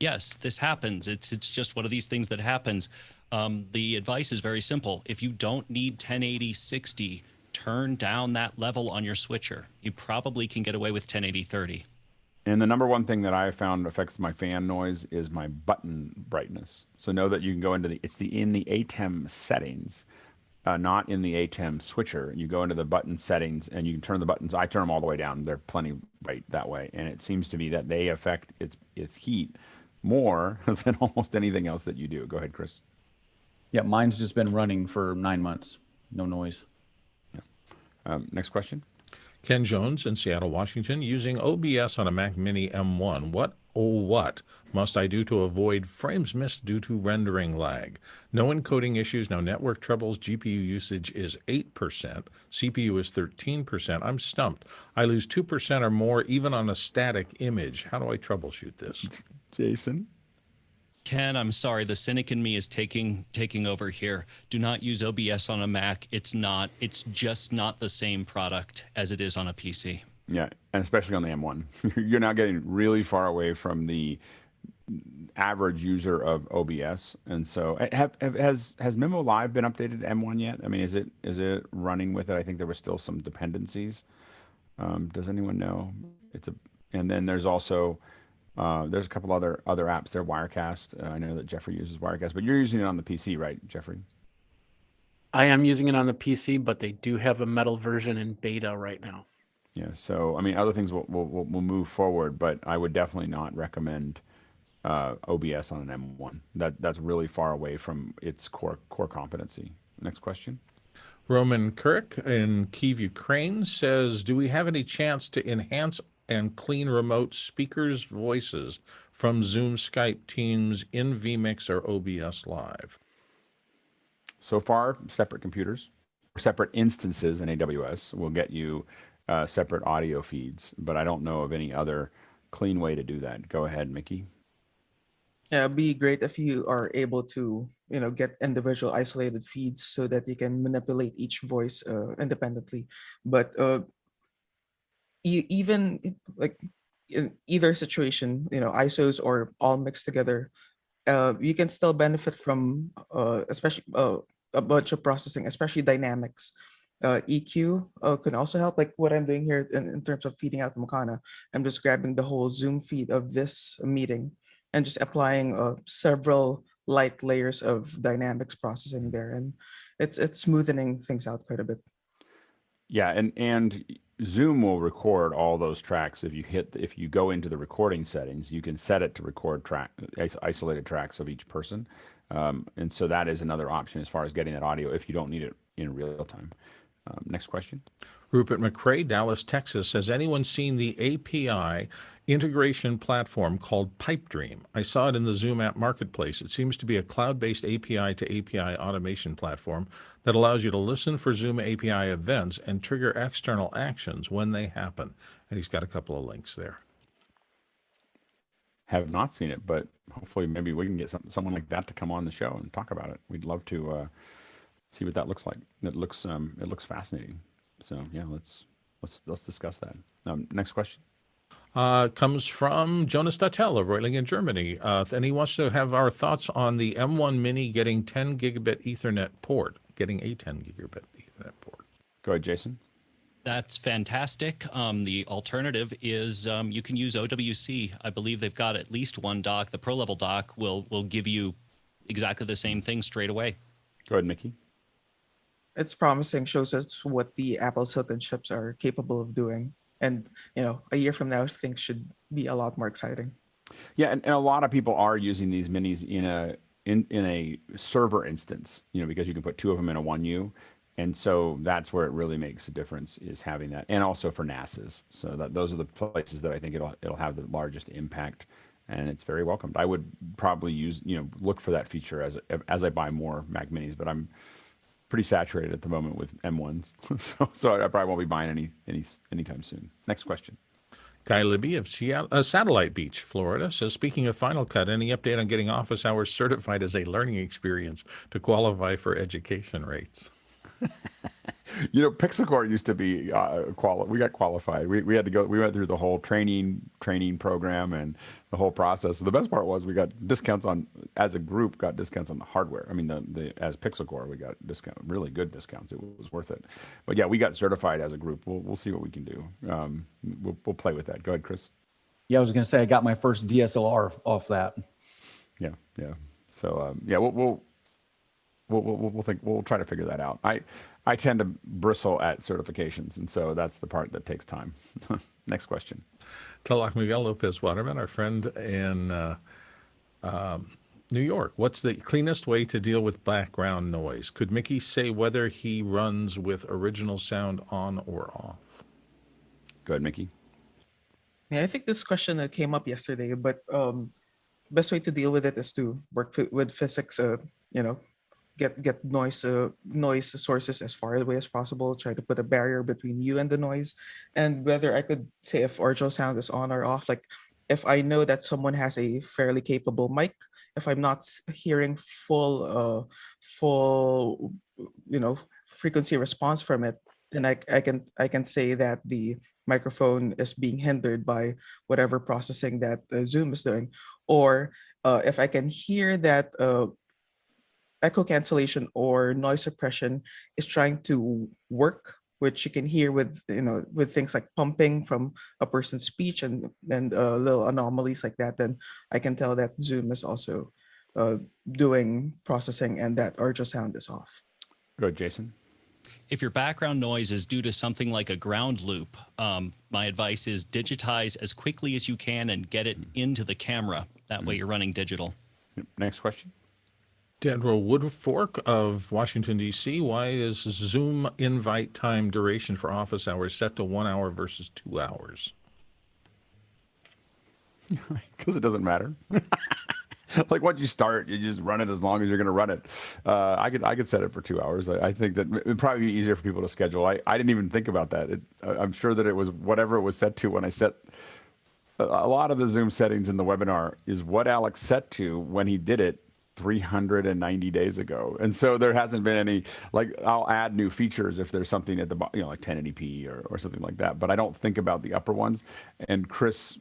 Yes, this happens. It's just one of these things that happens. The advice is very simple. If you don't need 1080/60, turn down that level on your switcher. You probably can get away with 1080/30. And the number one thing that I have found affects my fan noise is my button brightness. So know that you can go into in the ATEM settings, not in the ATEM switcher. You go into the button settings and you can turn the buttons. I turn them all the way down. They're plenty bright that way. And it seems to be that they affect its heat more than almost anything else that you do. Go ahead, Chris. Yeah, mine's just been running for 9 months. No noise. Yeah. Next question. Ken Jones in Seattle, Washington, using OBS on a Mac Mini M1. What must I do to avoid frames missed due to rendering lag? No encoding issues, no network troubles. GPU usage is 8%. CPU is 13%. I'm stumped. I lose 2% or more even on a static image. How do I troubleshoot this? Jason? Ken, I'm sorry, the cynic in me is taking over here. Do not use OBS on a Mac. It's just not the same product as it is on a PC. Yeah, and especially on the M1. You're now getting really far away from the average user of OBS. And so has Memo Live been updated to M1 yet? I mean, is it running with it? I think there were still some dependencies. Does anyone know? And then there's also there's a couple other apps there. Wirecast. I know that Jeffrey uses Wirecast, but you're using it on the PC, right, Jeffrey? I am using it on the PC, but they do have a metal version in beta right now. Yeah. So I mean, other things will move forward, but I would definitely not recommend OBS on an M1. That's really far away from its core competency. Next question. Roman Kirk in Kyiv, Ukraine says, do we have any chance to enhance and clean remote speakers' voices from Zoom, Skype, Teams, in vMix, or OBS Live? So far, separate computers, separate instances in AWS will get you separate audio feeds, but I don't know of any other clean way to do that. Go ahead, Mickey. Yeah, it'd be great if you are able to, get individual isolated feeds so that you can manipulate each voice independently. But even like in either situation, ISOs or all mixed together, you can still benefit from especially a bunch of processing, especially dynamics. EQ can also help, like what I'm doing here in terms of feeding out the Mukana. I'm just grabbing the whole Zoom feed of this meeting and just applying several light layers of dynamics processing there, and it's smoothing things out quite a bit. Yeah, and Zoom will record all those tracks. If you go into the recording settings, you can set it to record isolated tracks of each person. And so that is another option as far as getting that audio if you don't need it in real time. Next question. Rupert McCrae, Dallas, Texas. Has anyone seen the API integration platform called PipeDream? I saw it in the Zoom app marketplace. It seems to be a cloud-based API to API automation platform that allows you to listen for Zoom API events and trigger external actions when they happen. And he's got a couple of links there. Have not seen it, but hopefully maybe we can get someone like that to come on the show and talk about it. We'd love to see what that looks like. It looks fascinating. So yeah, let's discuss that. Next question. Comes from Jonas Dattel of Reutlingen, Germany. And he wants to have our thoughts on the M1 Mini getting 10 gigabit Ethernet port, getting a 10 gigabit Ethernet port. Go ahead, Jason. That's fantastic. The alternative is you can use OWC. I believe they've got at least one dock. The pro level dock will give you exactly the same thing straight away. Go ahead, Mickey. It's promising, shows us what the Apple Silicon chips are capable of doing. And, a year from now, things should be a lot more exciting. Yeah, and a lot of people are using these minis in a server instance, because you can put two of them in a 1U. And so that's where it really makes a difference, is having that, and also for NASs. So those are the places that I think it'll have the largest impact, and it's very welcomed. I would probably look for that feature as I buy more Mac Minis, but I'm pretty saturated at the moment with M1s, so I probably won't be buying anytime soon. Next question. Guy Libby of Satellite Beach, Florida, says, speaking of Final Cut, any update on getting office hours certified as a learning experience to qualify for education rates? PixelCore used to be we got qualified. We had to go. We went through the whole training program and the whole process. So the best part was we got discounts as a group, got discounts on the hardware. I mean, as PixelCore, we got really good discounts. It was worth it. But yeah, we got certified as a group. We'll see what we can do. We'll play with that. Go ahead, Chris. Yeah, I was going to say I got my first DSLR off that. Yeah. So we'll try to figure that out. I tend to bristle at certifications, and so that's the part that takes time. Next question. Talak Miguel Lopez Waterman, our friend in New York. What's the cleanest way to deal with background noise? Could Mickey say whether he runs with original sound on or off? Go ahead, Mickey. Yeah, I think this question came up yesterday, but best way to deal with it is to work with physics. Get noise sources as far away as possible. Try to put a barrier between you and the noise. And whether I could say if original sound is on or off, like if I know that someone has a fairly capable mic, if I'm not hearing full frequency response from it, then I can say that the microphone is being hindered by whatever processing that Zoom is doing. Or if I can hear that echo cancellation or noise suppression is trying to work, which you can hear with things like pumping from a person's speech and little anomalies like that, then I can tell that Zoom is also doing processing and that original sound is off. Good, Jason. If your background noise is due to something like a ground loop, my advice is digitize as quickly as you can and get it into the camera. That way you're running digital. Next question. Daniel Woodfork of Washington, D.C. Why is Zoom invite time duration for office hours set to 1 hour versus 2 hours? Because it doesn't matter. Like once you start, you just run it as long as you're going to run it. I could set it for 2 hours. I think that it'd probably be easier for people to schedule. I didn't even think about that. I'm sure that it was whatever it was set to when I set. A lot of the Zoom settings in the webinar is what Alex set to when he did it 390 days ago, and so there hasn't been any, like, I'll add new features if there's something at the bottom, like 1080p or something like that, but I don't think about the upper ones. And Chris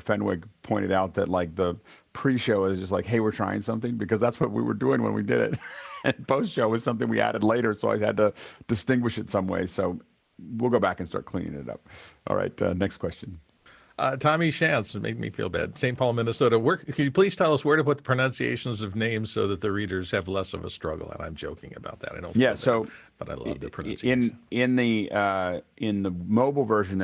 Fenwick pointed out that like the pre-show is just like, hey, we're trying something, because that's what we were doing when we did it. And post-show was something we added later, so I had to distinguish it some way. So we'll go back and start cleaning it up. All right, next question. Tommy Shantz made me feel bad. St. Paul, Minnesota. Could you please tell us where to put the pronunciations of names so that the readers have less of a struggle? And I'm joking about that. I don't. Yeah. So, but I love the pronunciation. In the mobile version,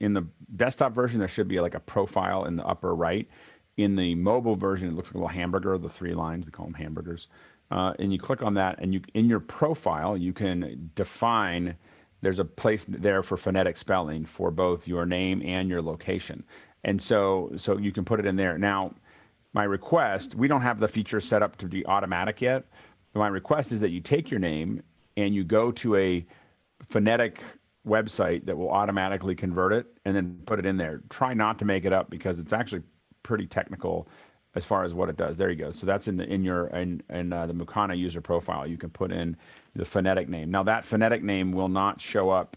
in the desktop version, there should be like a profile in the upper right, In the mobile version, it looks like a little hamburger, the 3 lines, we call them hamburgers. And you click on that, and in your profile, you can define, there's a place there for phonetic spelling for both your name and your location. And so you can put it in there. Now, my request, we don't have the feature set up to be automatic yet. But my request is that you take your name and you go to a phonetic website that will automatically convert it and then put it in there. Try not to make it up because it's actually pretty technical as far as what it does. There you go. So that's in the Mukana user profile. You can put in the phonetic name. Now that phonetic name will not show up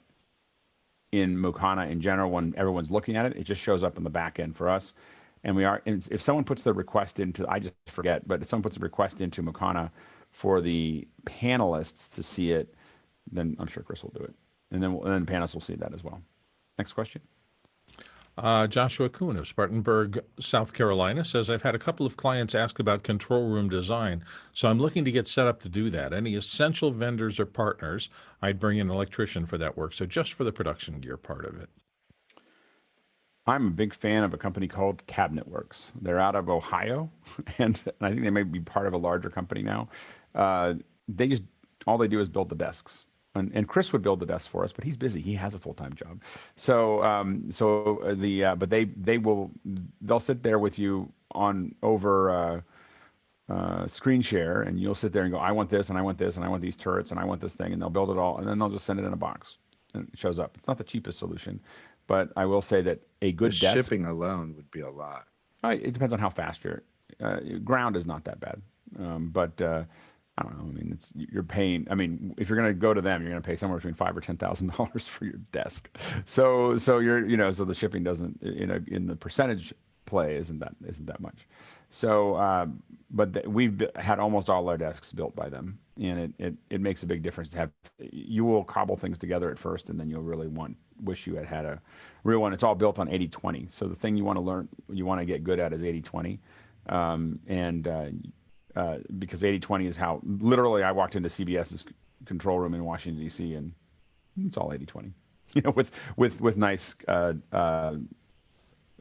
in Mukana in general when everyone's looking at it. It just shows up in the back end for us. And if someone puts the request into, I just forget, but if someone puts a request into Mukana for the panelists to see it, then I'm sure Chris will do it. And then panelists will see that as well. Next question. Joshua Kuhn of Spartanburg, South Carolina says, I've had a couple of clients ask about control room design, so I'm looking to get set up to do that. Any essential vendors or partners? I'd bring in an electrician for that work, so just for the production gear part of it. I'm a big fan of a company called Cabinetworks. They're out of Ohio, and I think they may be part of a larger company now. All they do is build the desks. And Chris would build the desk for us, but he's busy. He has a full-time job. But they'll sit there with you over screen share, and you'll sit there and go, I want this, and I want this, and I want these turrets, and I want this thing, and they'll build it all, and then they'll just send it in a box, and it shows up. It's not the cheapest solution, but I will say that a good desk, shipping alone would be a lot. It depends on how fast ground is not that bad, but. I don't know. I mean, you're paying. I mean, if you're going to go to them, you're going to pay somewhere between $5,000 or $10,000 for your desk. So so the shipping doesn't, in the percentage play isn't that much. So, but we've had almost all our desks built by them, and it makes a big difference to have. You will cobble things together at first, and then you'll really wish you had a real one. It's all built on 80/20. So the thing you want to get good at is 80/20, because 80/20 is how literally I walked into CBS's control room in Washington D.C. and it's all 80/20, with nice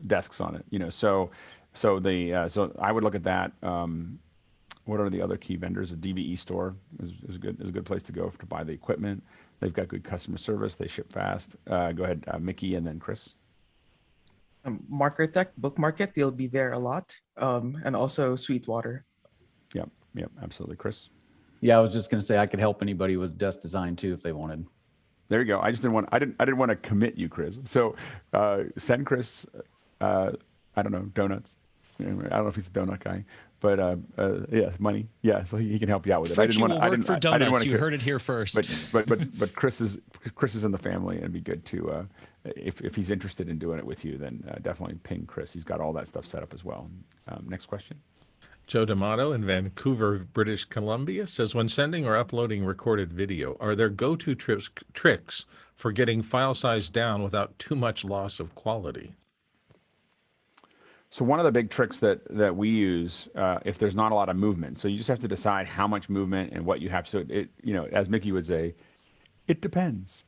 desks on it, So I would look at that. What are the other key vendors? The DVE store is a good place to go to buy the equipment. They've got good customer service. They ship fast. Go ahead, Mickey, and then Chris. Markertech, Book Market, they'll be there a lot, and also Sweetwater. Yep, absolutely. Chris? Yeah, I was just going to say I could help anybody with desk design too if they wanted. There you go. I didn't want to commit you, Chris. So send Chris, I don't know, donuts. I don't know if he's a donut guy, but yeah, money. Yeah, so he can help you out with it. Fritchie will work for donuts. You heard it here first. But Chris is in the family, and it'd be good to if he's interested in doing it with you, then definitely ping Chris. He's got all that stuff set up as well. Next question. Joe D'Amato in Vancouver, British Columbia says, when sending or uploading recorded video, are there go-to tricks for getting file size down without too much loss of quality? So one of the big tricks that we use, if there's not a lot of movement, so you just have to decide how much movement and what you have to, as Mickey would say, it depends.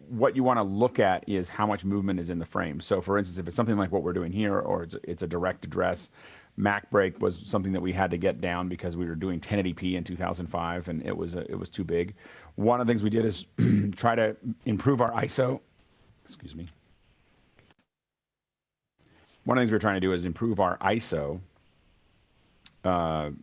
What you want to look at is how much movement is in the frame. So for instance, if it's something like what we're doing here, or it's a direct address, Mac break was something that we had to get down because we were doing 1080p in 2005 and it was too big. One of the things we did is try to improve our ISO. Excuse me. One of the things we're trying to do is improve our ISO, the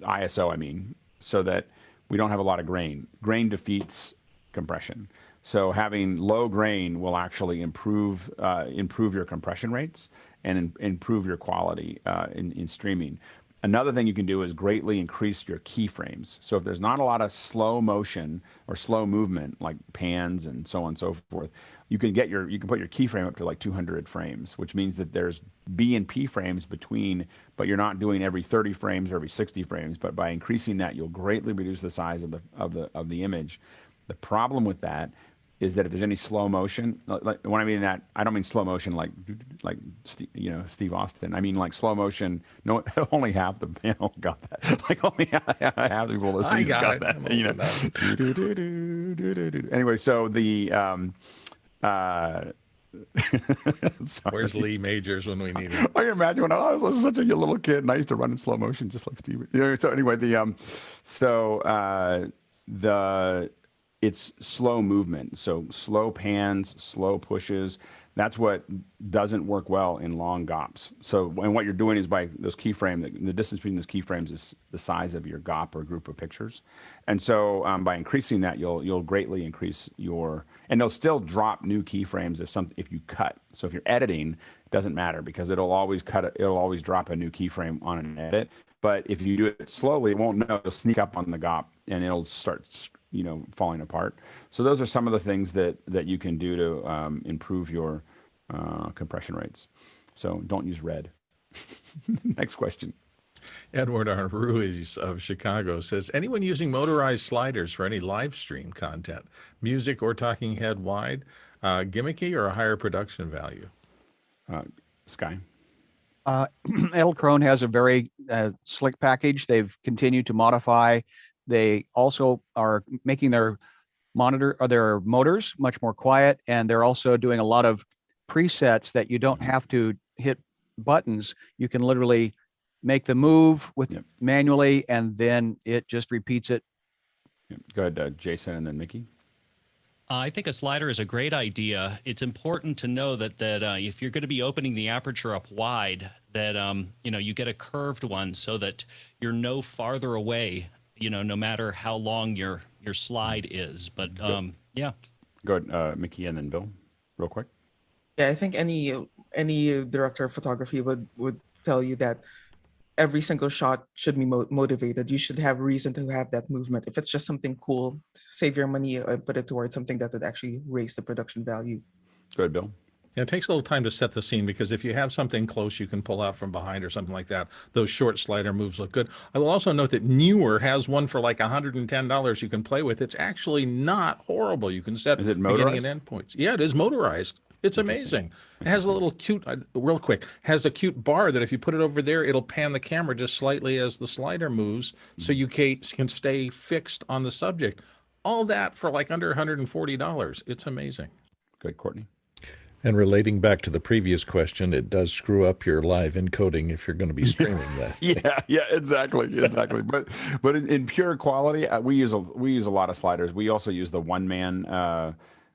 ISO, I mean, so that we don't have a lot of grain. Grain defeats compression. So having low grain will actually improve your compression rates and improve your quality in streaming. Another thing you can do is greatly increase your keyframes. So if there's not a lot of slow motion or slow movement, like pans and so on and so forth, you can put your keyframe up to like 200 frames, which means that there's B and P frames between, but you're not doing every 30 frames or every 60 frames. But by increasing that, you'll greatly reduce the size of the image. The problem with that is that if there's any slow motion, like when I mean that, I don't mean slow motion like Steve Austin. I mean like slow motion. No, only half the panel got that. Like only half the people listening got that. Anyway, so Sorry. Where's Lee Majors when we need him? I can imagine when I was such a little kid and I used to run in slow motion just like Steve. So anyway, it's slow movement. So slow pans, slow pushes. That's what doesn't work well in long GOPs. So, and what you're doing is by those keyframe, the distance between those keyframes is the size of your GOP or group of pictures. And so by increasing that, you'll greatly increase your, and they'll still drop new keyframes if you cut. So if you're editing, it doesn't matter because it'll always drop a new keyframe on an edit. But if you do it slowly, it won't know. It'll sneak up on the GOP and it'll start, falling apart. So those are some of the things that you can do to improve your compression rates. So don't use red. Next question. Edward R. Ruiz of Chicago says, anyone using motorized sliders for any live stream content, music or talking head wide, gimmicky or a higher production value? Sky. Edelkrone has a very slick package. They've continued to modify. They also are making their motors much more quiet, and they're also doing a lot of presets that you don't have to hit buttons. You can literally make the move manually, and then it just repeats it. Go ahead, Jason, and then Mickey. I think a slider is a great idea. It's important to know that if you're going to be opening the aperture up wide, that you get a curved one so that you're no farther away, no matter how long your slide is. But yeah. Go ahead, Mickey, and then Bill, real quick. Yeah, I think any director of photography would tell you that every single shot should be motivated. You should have reason to have that movement. If it's just something cool, save your money and put it towards something that would actually raise the production value. Go ahead, Bill. Yeah, it takes a little time to set the scene because if you have something close you can pull out from behind or something like that, those short slider moves look good. I will also note that Newer has one for like $110 you can play with. It's actually not horrible. You can set beginning and end points. Yeah, it is motorized. It's amazing. It has a little cute, real quick, has a cute bar that if you put it over there, it'll pan the camera just slightly as the slider moves so you can stay fixed on the subject. All that for like under $140. It's amazing. Good, Courtney. And relating back to the previous question, it does screw up your live encoding if you're going to be streaming that. Yeah, exactly. But in pure quality, we use a lot of sliders. We also use the one-man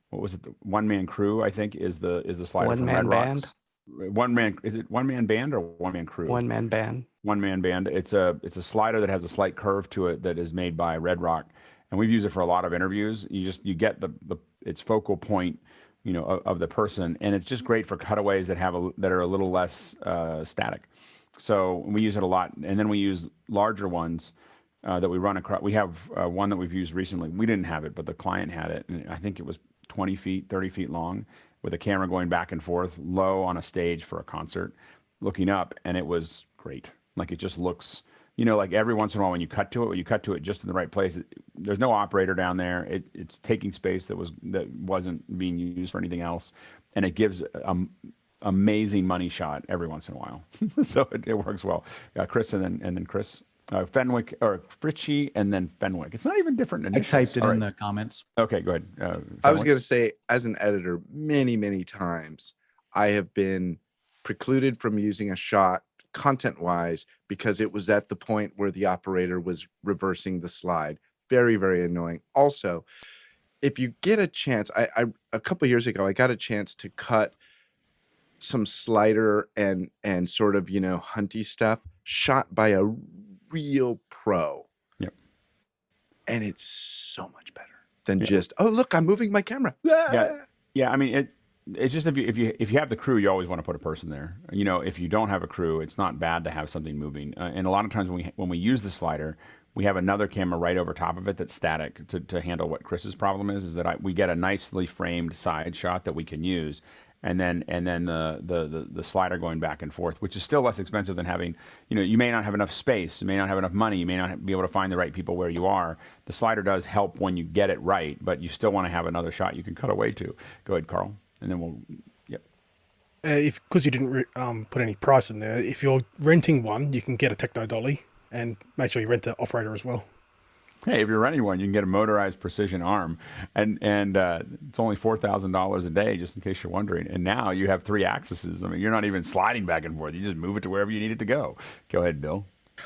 what was it? The one-man crew, I think, is the slider from Red Rocks. Is it one-man band or one-man crew? One-man band. One-man band. It's a slider that has a slight curve to it that is made by Red Rock, and we've used it for a lot of interviews. You get its focal point, of the person, and it's just great for cutaways that are a little less static. So we use it a lot, and then we use larger ones that we run across. We have one that we've used recently. We didn't have it, but the client had it, and I think it was 20 feet, 30 feet long, with a camera going back and forth, low on a stage for a concert, looking up, and it was great. Like it just looks, like every once in a while when you cut to it just in the right place. There's no operator down there. It's taking space that wasn't being used for anything else, and it gives amazing money shot every once in a while. So it works well. Chris and then Chris. Fenwick or Fritchie and then Fenwick. It's not even different initials. I typed it in the comments. Okay, go ahead. I was going to say, as an editor, many, many times I have been precluded from using a shot content-wise because it was at the point where the operator was reversing the slide. Very, very annoying. Also, if you get a chance, I a couple of years ago, I got a chance to cut some slider and sort of, hunty stuff shot by a real pro. Yep. And it's so much better than just, oh, look, I'm moving my camera. Yeah. I mean, it's just if you have the crew, you always want to put a person there. If you don't have a crew, it's not bad to have something moving. And a lot of times when we use the slider, we have another camera right over top of it that's static to handle what Chris's problem is that we get a nicely framed side shot that we can use. And then the slider going back and forth, which is still less expensive than having, you may not have enough space, you may not have enough money, you may not be able to find the right people where you are. The slider does help when you get it right, but you still want to have another shot you can cut away to. Go ahead, Carl, and then because you didn't put any price in there, if you're renting one, you can get a Techno Dolly and make sure you rent an operator as well. Hey, if you're renting one, you can get a motorized precision arm, and it's only $4,000 a day, just in case you're wondering. And now you have 3 axes. I mean, you're not even sliding back and forth. You just move it to wherever you need it to go. Go ahead, Bill.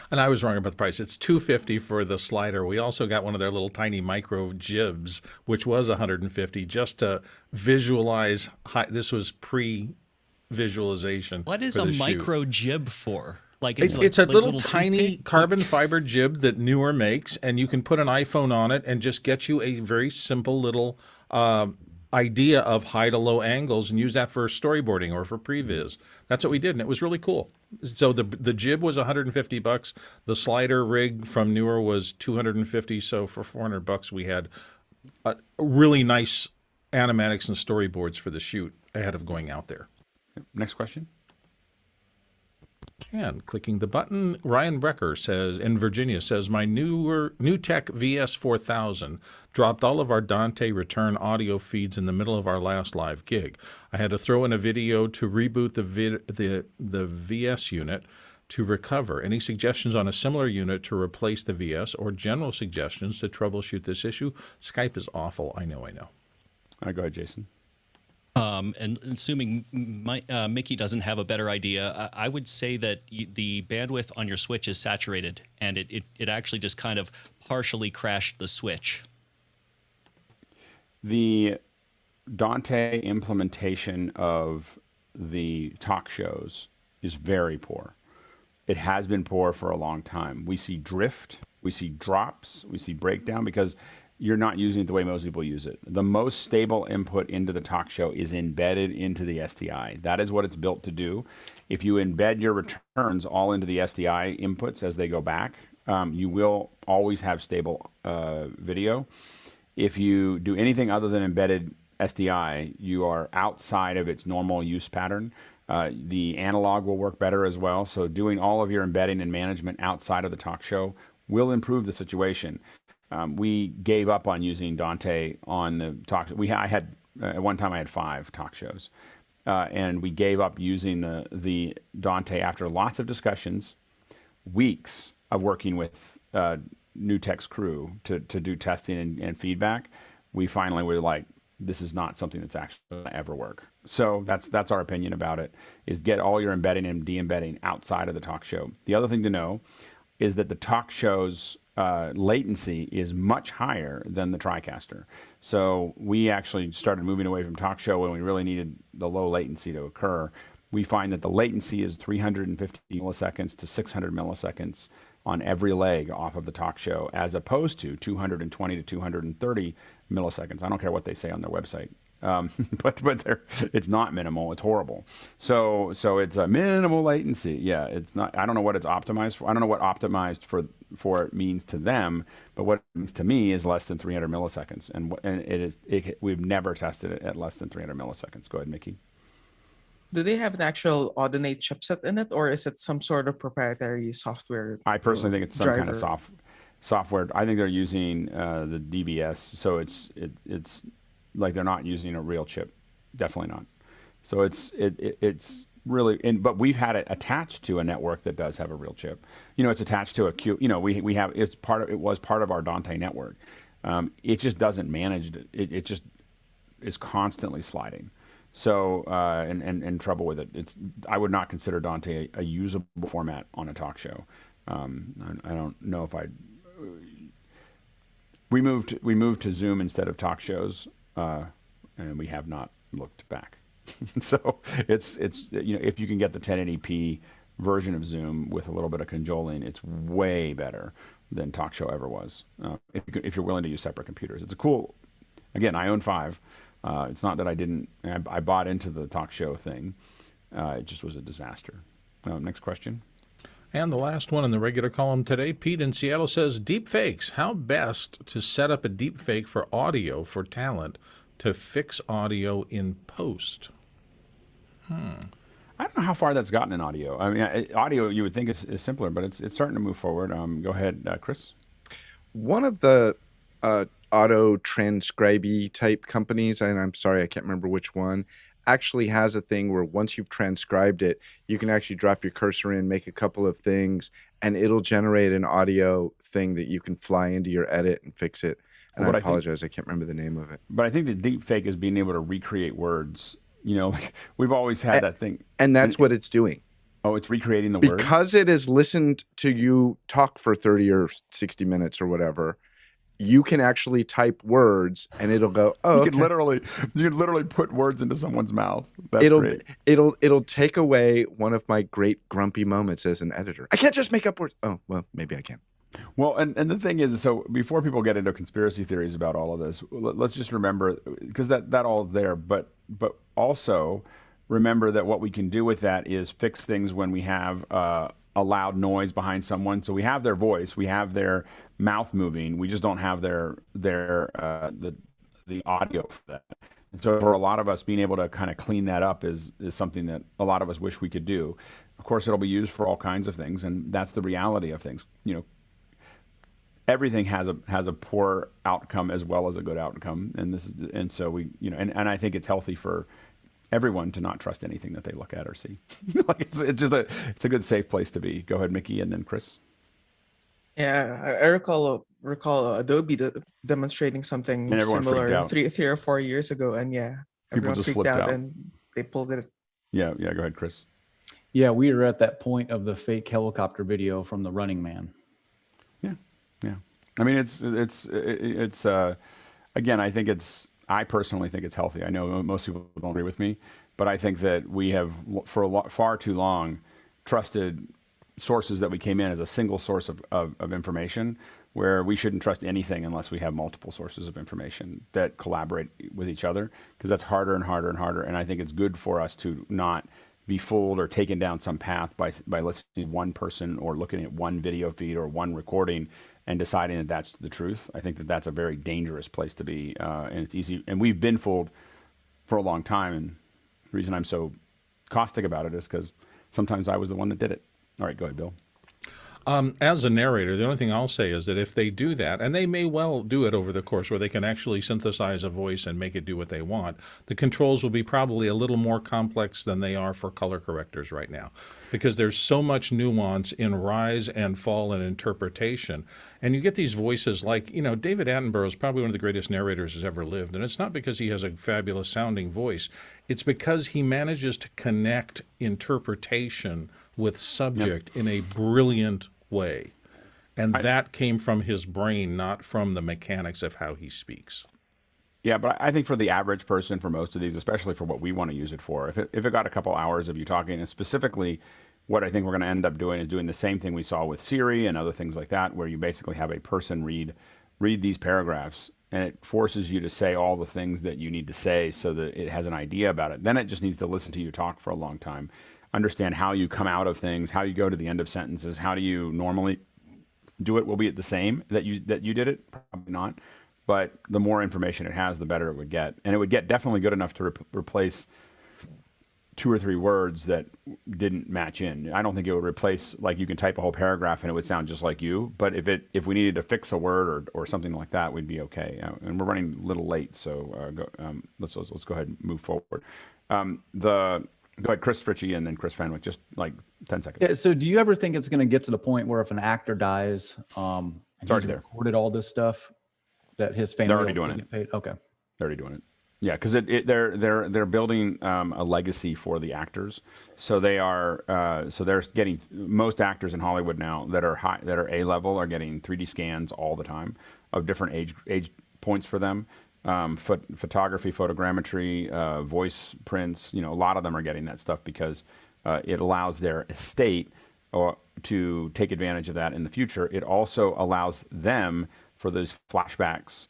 And I was wrong about the price. It's $250 for the slider. We also got one of their little tiny micro jibs, which was $150, just to visualize. This was pre-visualization. What is for a the shoot. micro jib for? Like It's a like little tiny toothpick? carbon fiber jib that Newer makes, and you can put an iPhone on it and just get you a very simple little idea of high to low angles and use that for storyboarding or for previs. That's what we did, and it was really cool. So the jib was $150. The slider rig from Newer was $250. So for $400, we had really nice animatics and storyboards for the shoot ahead of going out there. Next question. And clicking the button, Ryan Brecker says, in Virginia, says, my NewTek VS4000 dropped all of our Dante return audio feeds in the middle of our last live gig. I had to throw in a video to reboot the VS unit to recover. Any suggestions on a similar unit to replace the VS, or general suggestions to troubleshoot this issue? Skype is awful. I know. All right, go ahead, Jason. And assuming Mickey doesn't have a better idea, I would say that the bandwidth on your switch is saturated, and it actually just kind of partially crashed the switch. The Dante implementation of the talk shows is very poor. It has been poor for a long time. We see drift, we see drops, we see breakdown because you're not using it the way most people use it. The most stable input into the talk show is embedded into the SDI. That is what it's built to do. If you embed your returns all into the SDI inputs as they go back, you will always have stable video. If you do anything other than embedded SDI, you are outside of its normal use pattern. The analog will work better as well. So doing all of your embedding and management outside of the talk show will improve the situation. We gave up on using Dante on the talk. I had at one time I had 5 talk shows, and we gave up using the Dante after lots of discussions, weeks of working with NewTek's crew to do testing and feedback. We finally were like, this is not something that's actually going to ever work. So that's our opinion about it, is get all your embedding and de-embedding outside of the talk show. The other thing to know is that the talk show's latency is much higher than the TriCaster. So we actually started moving away from talk show when we really needed the low latency to occur. We find that the latency is 350 milliseconds to 600 milliseconds on every leg off of the talk show, as opposed to 220 to 230 milliseconds. I don't care what they say on their website. But it's not minimal. It's horrible. So it's a minimal latency. Yeah, it's not. I don't know what it's optimized for. I don't know what optimized for it means to them. But what it means to me is less than 300 milliseconds. And we've never tested it at less than 300 milliseconds. Go ahead, Mickey. Do they have an actual Audinate chipset in it, or is it some sort of proprietary software? I personally think it's some kind of driver? software. I think they're using the DBS. So it's like they're not using a real chip. Definitely not. So it's really, but we've had it attached to a network that does have a real chip. It's attached to a Q. We have, it was part of our Dante network. It just doesn't manage it. It just is constantly sliding. So and trouble with it. I would not consider Dante a usable format on a talk show. I don't know if we moved to Zoom instead of talk shows. And we have not looked back. So it's if you can get the 1080p version of Zoom with a little bit of cajoling, it's way better than talk show ever was. If you're willing to use separate computers, it's a cool. Again, I own 5. It's not that I didn't. I bought into the talk show thing. It just was a disaster. Next question. And the last one in the regular column today, Pete in Seattle says, deep fakes. How best to set up a deep fake for audio for talent to fix audio in post? I don't know how far that's gotten in audio. I mean, audio you would think is simpler, but it's starting to move forward. Go ahead, Chris. One of the auto transcribe type companies, and I'm sorry, I can't remember which one, actually has a thing where once you've transcribed it, you can actually drop your cursor in, make a couple of things, and it'll generate an audio thing that you can fly into your edit and fix it. And Well, I but I think- apologize, I can't remember the name of it. But I think the deep fake is being able to recreate words. You know, like we've always had that thing. And that's what it's doing. Oh, it's recreating the word? Because it has listened to you talk for 30 or 60 minutes or whatever, you can actually type words and it'll go, oh, you okay. could literally put words into someone's mouth. That's great. It'll take away one of my great grumpy moments as an editor. I can't just make up words. Oh, well, maybe I can. Well, and the thing is, so before people get into conspiracy theories about all of this, let's just remember, because that all is there, but also remember that what we can do with that is fix things when we have a loud noise behind someone. So we have their voice, we have their mouth moving, we just don't have the audio for that. And so for a lot of us, being able to kind of clean that up is something that a lot of us wish we could do. Of course, it'll be used for all kinds of things, and that's the reality of things. You know, everything has a poor outcome as well as a good outcome, and so we, you know, and I think it's healthy for everyone to not trust anything that they look at or see. Like it's just it's a good safe place to be. Go ahead, Mickey, and then Chris. Yeah, I recall Adobe demonstrating something And everyone freaked similar out. three or 4 years ago, and yeah, People everyone just freaked flipped out, out. and they pulled it. Yeah, go ahead, Chris. Yeah, we are at that point of the fake helicopter video from The Running Man. Yeah. I mean, it's again, I personally think it's healthy. I know most people don't agree with me, but I think that we have far too long trusted sources that we came in as a single source of information, where we shouldn't trust anything unless we have multiple sources of information that collaborate with each other, because that's harder and harder and harder. And I think it's good for us to not be fooled or taken down some path by listening to one person or looking at one video feed or one recording and deciding that that's the truth. I think that that's a very dangerous place to be, and it's easy. And we've been fooled for a long time. And the reason I'm so caustic about it is because sometimes I was the one that did it. All right, go ahead, Bill. As a narrator, the only thing I'll say is that if they do that, and they may well do it over the course where they can actually synthesize a voice and make it do what they want, the controls will be probably a little more complex than they are for color correctors right now, because there's so much nuance in rise and fall and interpretation. And you get these voices like, you know, David Attenborough is probably one of the greatest narrators who's ever lived. And it's not because he has a fabulous sounding voice. It's because he manages to connect interpretation with subject in a brilliant way. And that came from his brain, not from the mechanics of how he speaks. Yeah, but I think for the average person, for most of these, especially for what we want to use it for, if it got a couple hours of you talking, and specifically what I think we're going to end up doing is doing the same thing we saw with Siri and other things like that, where you basically have a person read these paragraphs, and it forces you to say all the things that you need to say so that it has an idea about it. Then it just needs to listen to you talk for a long time, understand how you come out of things, how you go to the end of sentences, how do you normally do it. Will be it the same that you did it? Probably not. But the more information it has, the better it would get. And it would get definitely good enough to replace 2 or 3 words that didn't match in. I don't think it would replace, like, you can type a whole paragraph and it would sound just like you. But if we needed to fix a word or something like that, we'd be okay. And we're running a little late, so let's go ahead and move forward. Go ahead, Chris Fritchie, and then Chris Fenwick, just like 10 seconds. Yeah, so do you ever think it's going to get to the point where if an actor dies, and he's recorded all this stuff, that his family They're already will doing get paid? Okay. They're already doing it. Yeah, because they're building a legacy for the actors. So they are so they're getting, most actors in Hollywood now that are A level are getting 3D scans all the time of different age points for them. Photography, photogrammetry, voice prints. You know, a lot of them are getting that stuff because it allows their estate to take advantage of that in the future. It also allows them, for those flashback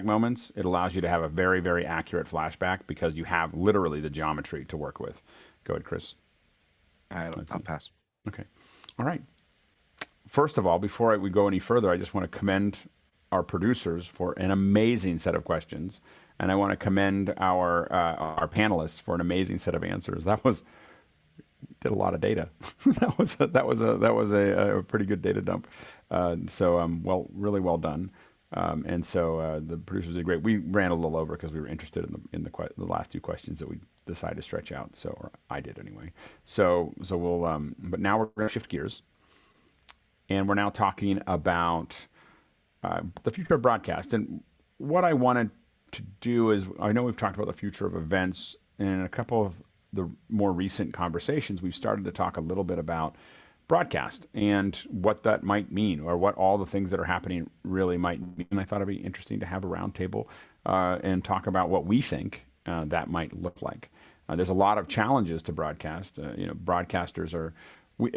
moments, it allows you to have a very, very accurate flashback because you have literally the geometry to work with. Go ahead, Chris. I'll pass. Okay. All right. First of all, before we go any further, I just want to commend our producers for an amazing set of questions, and I want to commend our panelists for an amazing set of answers. Did a lot of data. that was a pretty good data dump. Really well done. And so the producers did great. We ran a little over because we were interested in the last 2 questions that we decided to stretch out. Or I did anyway. So we'll. But now we're going to shift gears, and we're now talking about the future of broadcast. And what I wanted to do is, I know we've talked about the future of events, and in a couple of the more recent conversations, we've started to talk a little bit about broadcast and what that might mean, or what all the things that are happening really might mean. And I thought it'd be interesting to have a roundtable and talk about what we think that might look like. There's a lot of challenges to broadcast. Broadcasters are.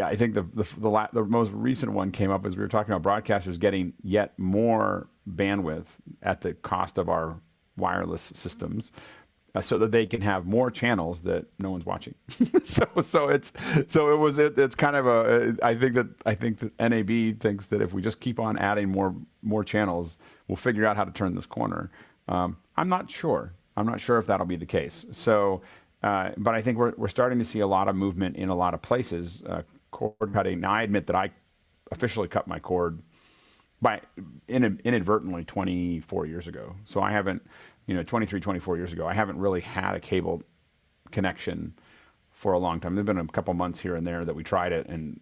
I think the most recent one came up as we were talking about broadcasters getting yet more bandwidth at the cost of our wireless systems, so that they can have more channels that no one's watching. it's kind of a. I think that NAB thinks that if we just keep on adding more channels, we'll figure out how to turn this corner. I'm not sure. I'm not sure if that'll be the case. So. But I think we're starting to see a lot of movement in a lot of places. Cord cutting. Now, I admit that I officially cut my cord by inadvertently 24 years ago. So I haven't, 24 years ago, I haven't really had a cable connection for a long time. There've been a couple months here and there that we tried it, and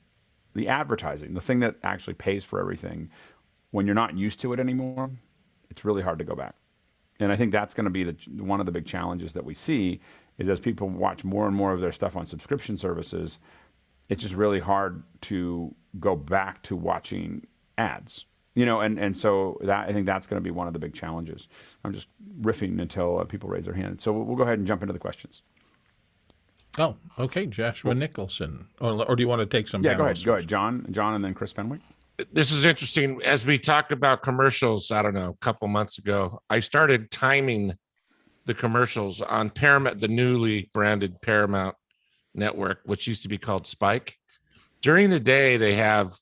the advertising, the thing that actually pays for everything, when you're not used to it anymore, it's really hard to go back. And I think that's going to be one of the big challenges that we see. Is as people watch more and more of their stuff on subscription services, it's just really hard to go back to watching ads, and so I think that's going to be one of the big challenges. I'm just riffing until people raise their hand. So we'll go ahead and jump into the questions. Oh, okay. Joshua Nicholson. Or do you want to take some? Yeah, go ahead. John, and then Chris Fenwick. This is interesting. As we talked about commercials, I don't know, a couple months ago, I started timing the commercials on Paramount, the newly branded Paramount network, which used to be called Spike. During the day, they have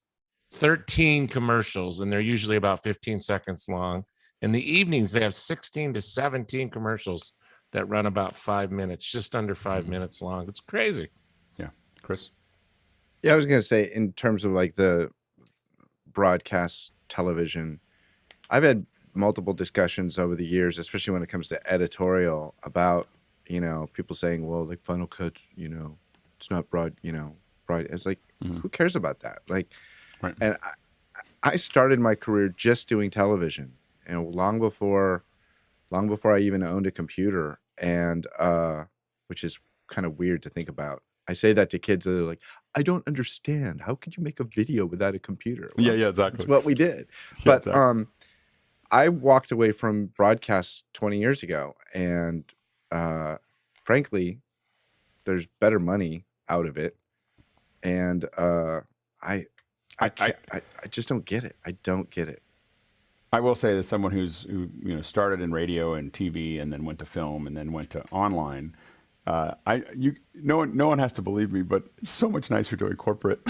13 commercials, and they're usually about 15 seconds long. In the evenings, they have 16 to 17 commercials that run about 5 minutes, just under 5 minutes long. It's crazy. Yeah. Chris? Yeah, I was going to say, in terms of like the broadcast television, I've had multiple discussions over the years, especially when it comes to editorial, about people saying, well, like Final Cut, it's not broad. It's like, who cares about that? Like, right. And I started my career just doing television, long before I even owned a computer, and which is kind of weird to think about. I say that to kids that are like, I don't understand, how could you make a video without a computer? Well, yeah, exactly. That's what we did. Yeah, but exactly. I walked away from broadcast 20 years ago, and frankly, there's better money out of it, and I just don't get it. I don't get it. I will say, as someone who started in radio and TV, and then went to film, and then went to online. No one has to believe me, but it's so much nicer doing corporate.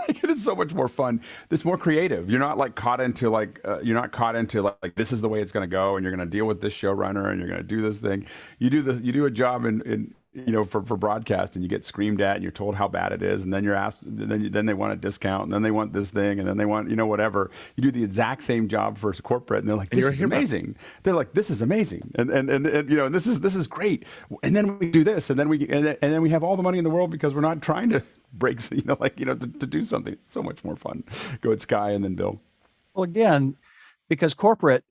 Like, it is so much more fun. It's more creative. You're not like caught into like this is the way it's going to go, and you're going to deal with this showrunner, and you're going to do this thing. You do a job in for broadcast, and you get screamed at, and you're told how bad it is, and then you're asked, then they want a discount, and then they want this thing, and then they want whatever. You do the exact same job for corporate, and they're like, this is amazing. They're like, this is amazing, and this is great. And then we do this, and then we have all the money in the world because we're not trying to break, to do something. It's so much more fun. Go at Sky and then Bill. Well, again, because corporate,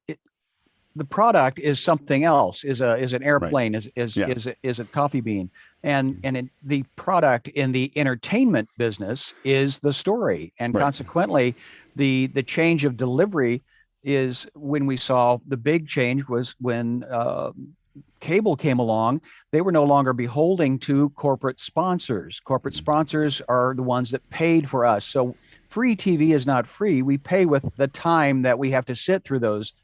the product is something else, is an airplane, right. is a coffee bean, and the product in the entertainment business is the story, and right. Consequently, the change of delivery is when we saw the big change was when cable came along. They were no longer beholden to corporate sponsors. Corporate sponsors are the ones that paid for us. So free TV is not free. We pay with the time that we have to sit through those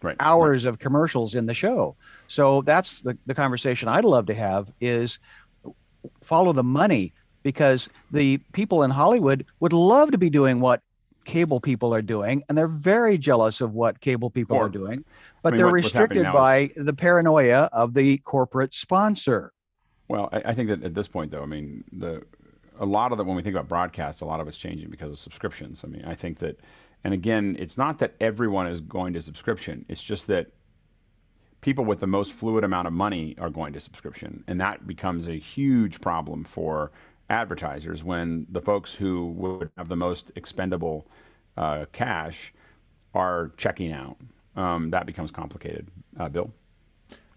right. hours right. of commercials in the show. So that's the conversation I'd love to have, is follow the money, because the people in Hollywood would love to be doing what cable people are doing, and they're very jealous of what cable people are doing, but they're restricted by the paranoia of the corporate sponsor. Well, I think that at this point, though, a lot of when we think about broadcast, a lot of it's changing because of subscriptions. I think that, and again, it's not that everyone is going to subscription. It's just that people with the most fluid amount of money are going to subscription, and that becomes a huge problem for advertisers when the folks who would have the most expendable cache are checking out. That becomes complicated. Bill?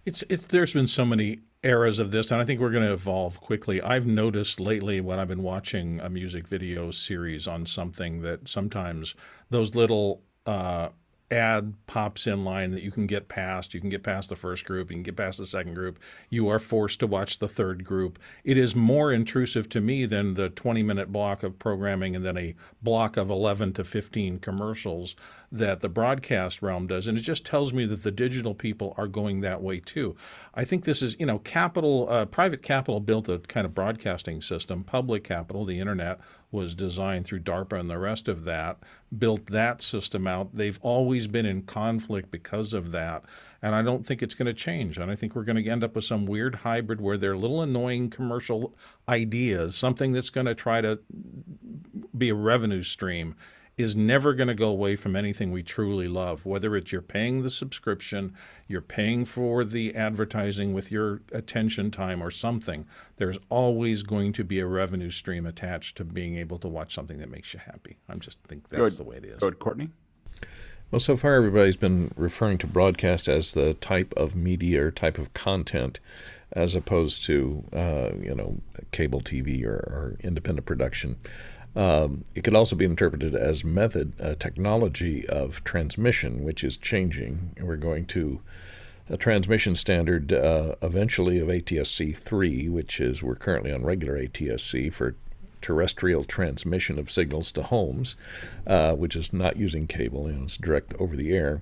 There's been so many eras of this, and I think we're going to evolve quickly. I've noticed lately when I've been watching a music video series on something that sometimes those little ad pops in line that you can get past. You can get past the first group, you can get past the second group. You are forced to watch the third group. It is more intrusive to me than the 20-minute block of programming and then a block of 11 to 15 commercials that the broadcast realm does. And it just tells me that the digital people are going that way too. I think this is, private capital built a kind of broadcasting system. Public capital, the internet, was designed through DARPA and the rest of that, built that system out. They've always been in conflict because of that. And I don't think it's going to change. And I think we're going to end up with some weird hybrid where they're little annoying commercial ideas, something that's going to try to be a revenue stream is never going to go away from anything we truly love, whether it's you're paying the subscription, you're paying for the advertising with your attention time or something. There's always going to be a revenue stream attached to being able to watch something that makes you happy. I just think that's the way it is. Good, Courtney? Well, so far everybody's been referring to broadcast as the type of media or type of content as opposed to, cable TV or independent production. It could also be interpreted as technology of transmission, which is changing. We're going to a transmission standard eventually of ATSC3, we're currently on regular ATSC for terrestrial transmission of signals to homes, which is not using cable, it's direct over the air.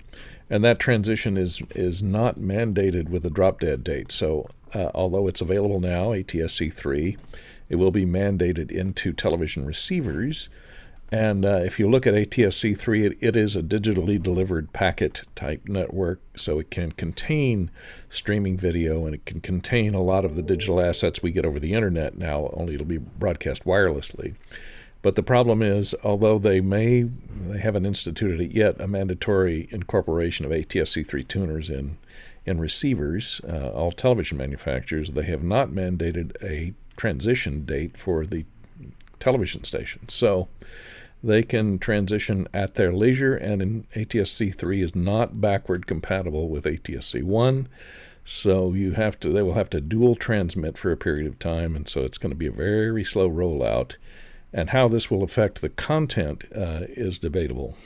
And that transition is not mandated with a drop-dead date. So although it's available now, ATSC3, it will be mandated into television receivers. And if you look at ATSC3, it is a digitally delivered packet type network. So it can contain streaming video and it can contain a lot of the digital assets we get over the internet now, only it'll be broadcast wirelessly. But the problem is, although they haven't instituted it yet, a mandatory incorporation of ATSC3 tuners in receivers, all television manufacturers, they have not mandated a transition date for the television stations. So they can transition at their leisure, and ATSC3 is not backward compatible with ATSC1. So they will have to dual transmit for a period of time, and so it's going to be a very slow rollout. And how this will affect the content is debatable.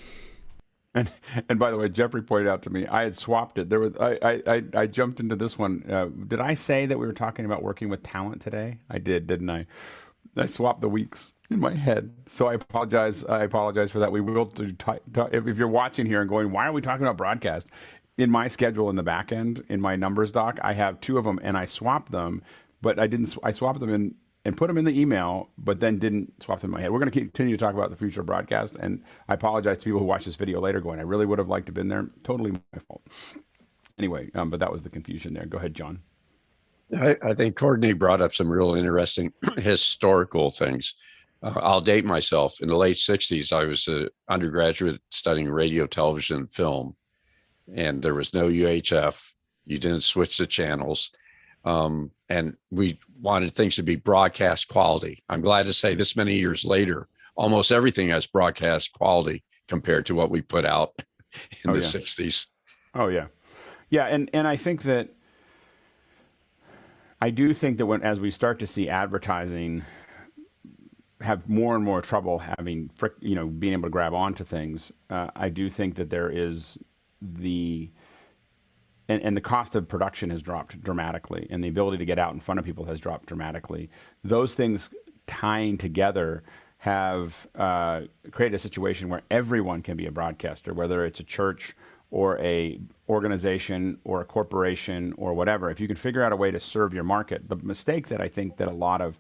And by the way, Jeffrey pointed out to me, I had swapped it. I jumped into this one. Did I say that we were talking about working with talent today? I did, didn't I? I swapped the weeks in my head. So I apologize. I apologize for that. We will do. If you're watching here and going, why are we talking about broadcast? In my schedule in the back end, in my numbers doc, I have two of them, and I swapped them, but I didn't. I swapped them in and put them in the email, but then didn't swap them in my head. We're going to continue to talk about the future of broadcast, and I apologize to people who watch this video later going, I really would have liked to have been there. Totally my fault. Anyway, but that was the confusion there. Go ahead, John. I think Courtney brought up some real interesting historical things. I'll date myself. In the late 60s, I was an undergraduate studying radio, television, and film, and there was no UHF. You didn't switch the channels. And we wanted things to be broadcast quality. I'm glad to say this many years later, almost everything has broadcast quality compared to what we put out in the 60s. Oh, yeah. Yeah, and I think that, as we start to see advertising have more and more trouble being able to grab onto things, I do think that there is and the cost of production has dropped dramatically, and the ability to get out in front of people has dropped dramatically. Those things tying together have created a situation where everyone can be a broadcaster, whether it's a church or a organization or a corporation or whatever. If you can figure out a way to serve your market, the mistake that I think that a lot of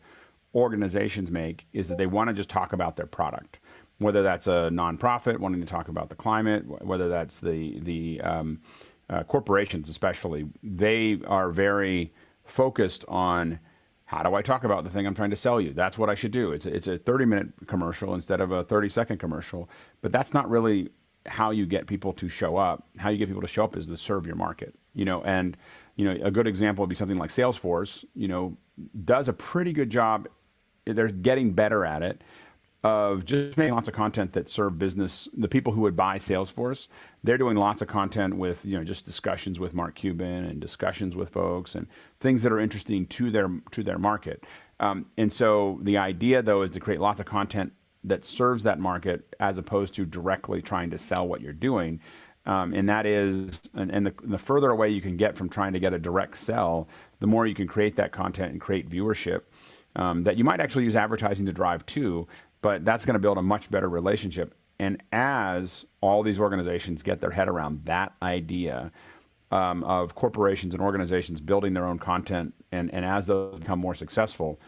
organizations make is that they want to just talk about their product, whether that's a nonprofit wanting to talk about the climate, whether that's the corporations especially. They are very focused on, how do I talk about the thing I'm trying to sell you? That's what I should do. It's a 30-minute commercial instead of a 30-second commercial. But that's not really how you get people to show up. How you get people to show up is to serve your market. And a good example would be something like Salesforce, does a pretty good job. They're getting better at it of just making lots of content that serve business. The people who would buy Salesforce, they're doing lots of content with, just discussions with Mark Cuban and discussions with folks and things that are interesting to their market. And so the idea though is to create lots of content that serves that market as opposed to directly trying to sell what you're doing. And that is, and the further away you can get from trying to get a direct sell, the more you can create that content and create viewership that you might actually use advertising to drive to, but that's going to build a much better relationship. And as all these organizations get their head around that idea of corporations and organizations building their own content, and as those become more successful,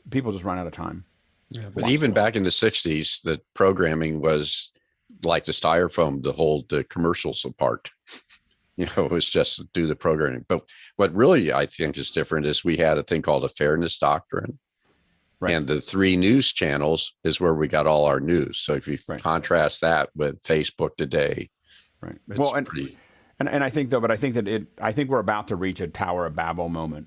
people just run out of time. Yeah, but even back in the 60s, the programming was like the styrofoam to hold the commercials apart. It was just to do the programming. But what really I think is different is we had a thing called a fairness doctrine. Right. And the 3 news channels is where we got all our news. So if you contrast that with Facebook today, right? Well, and I think though, but I think that I think we're about to reach a Tower of Babel moment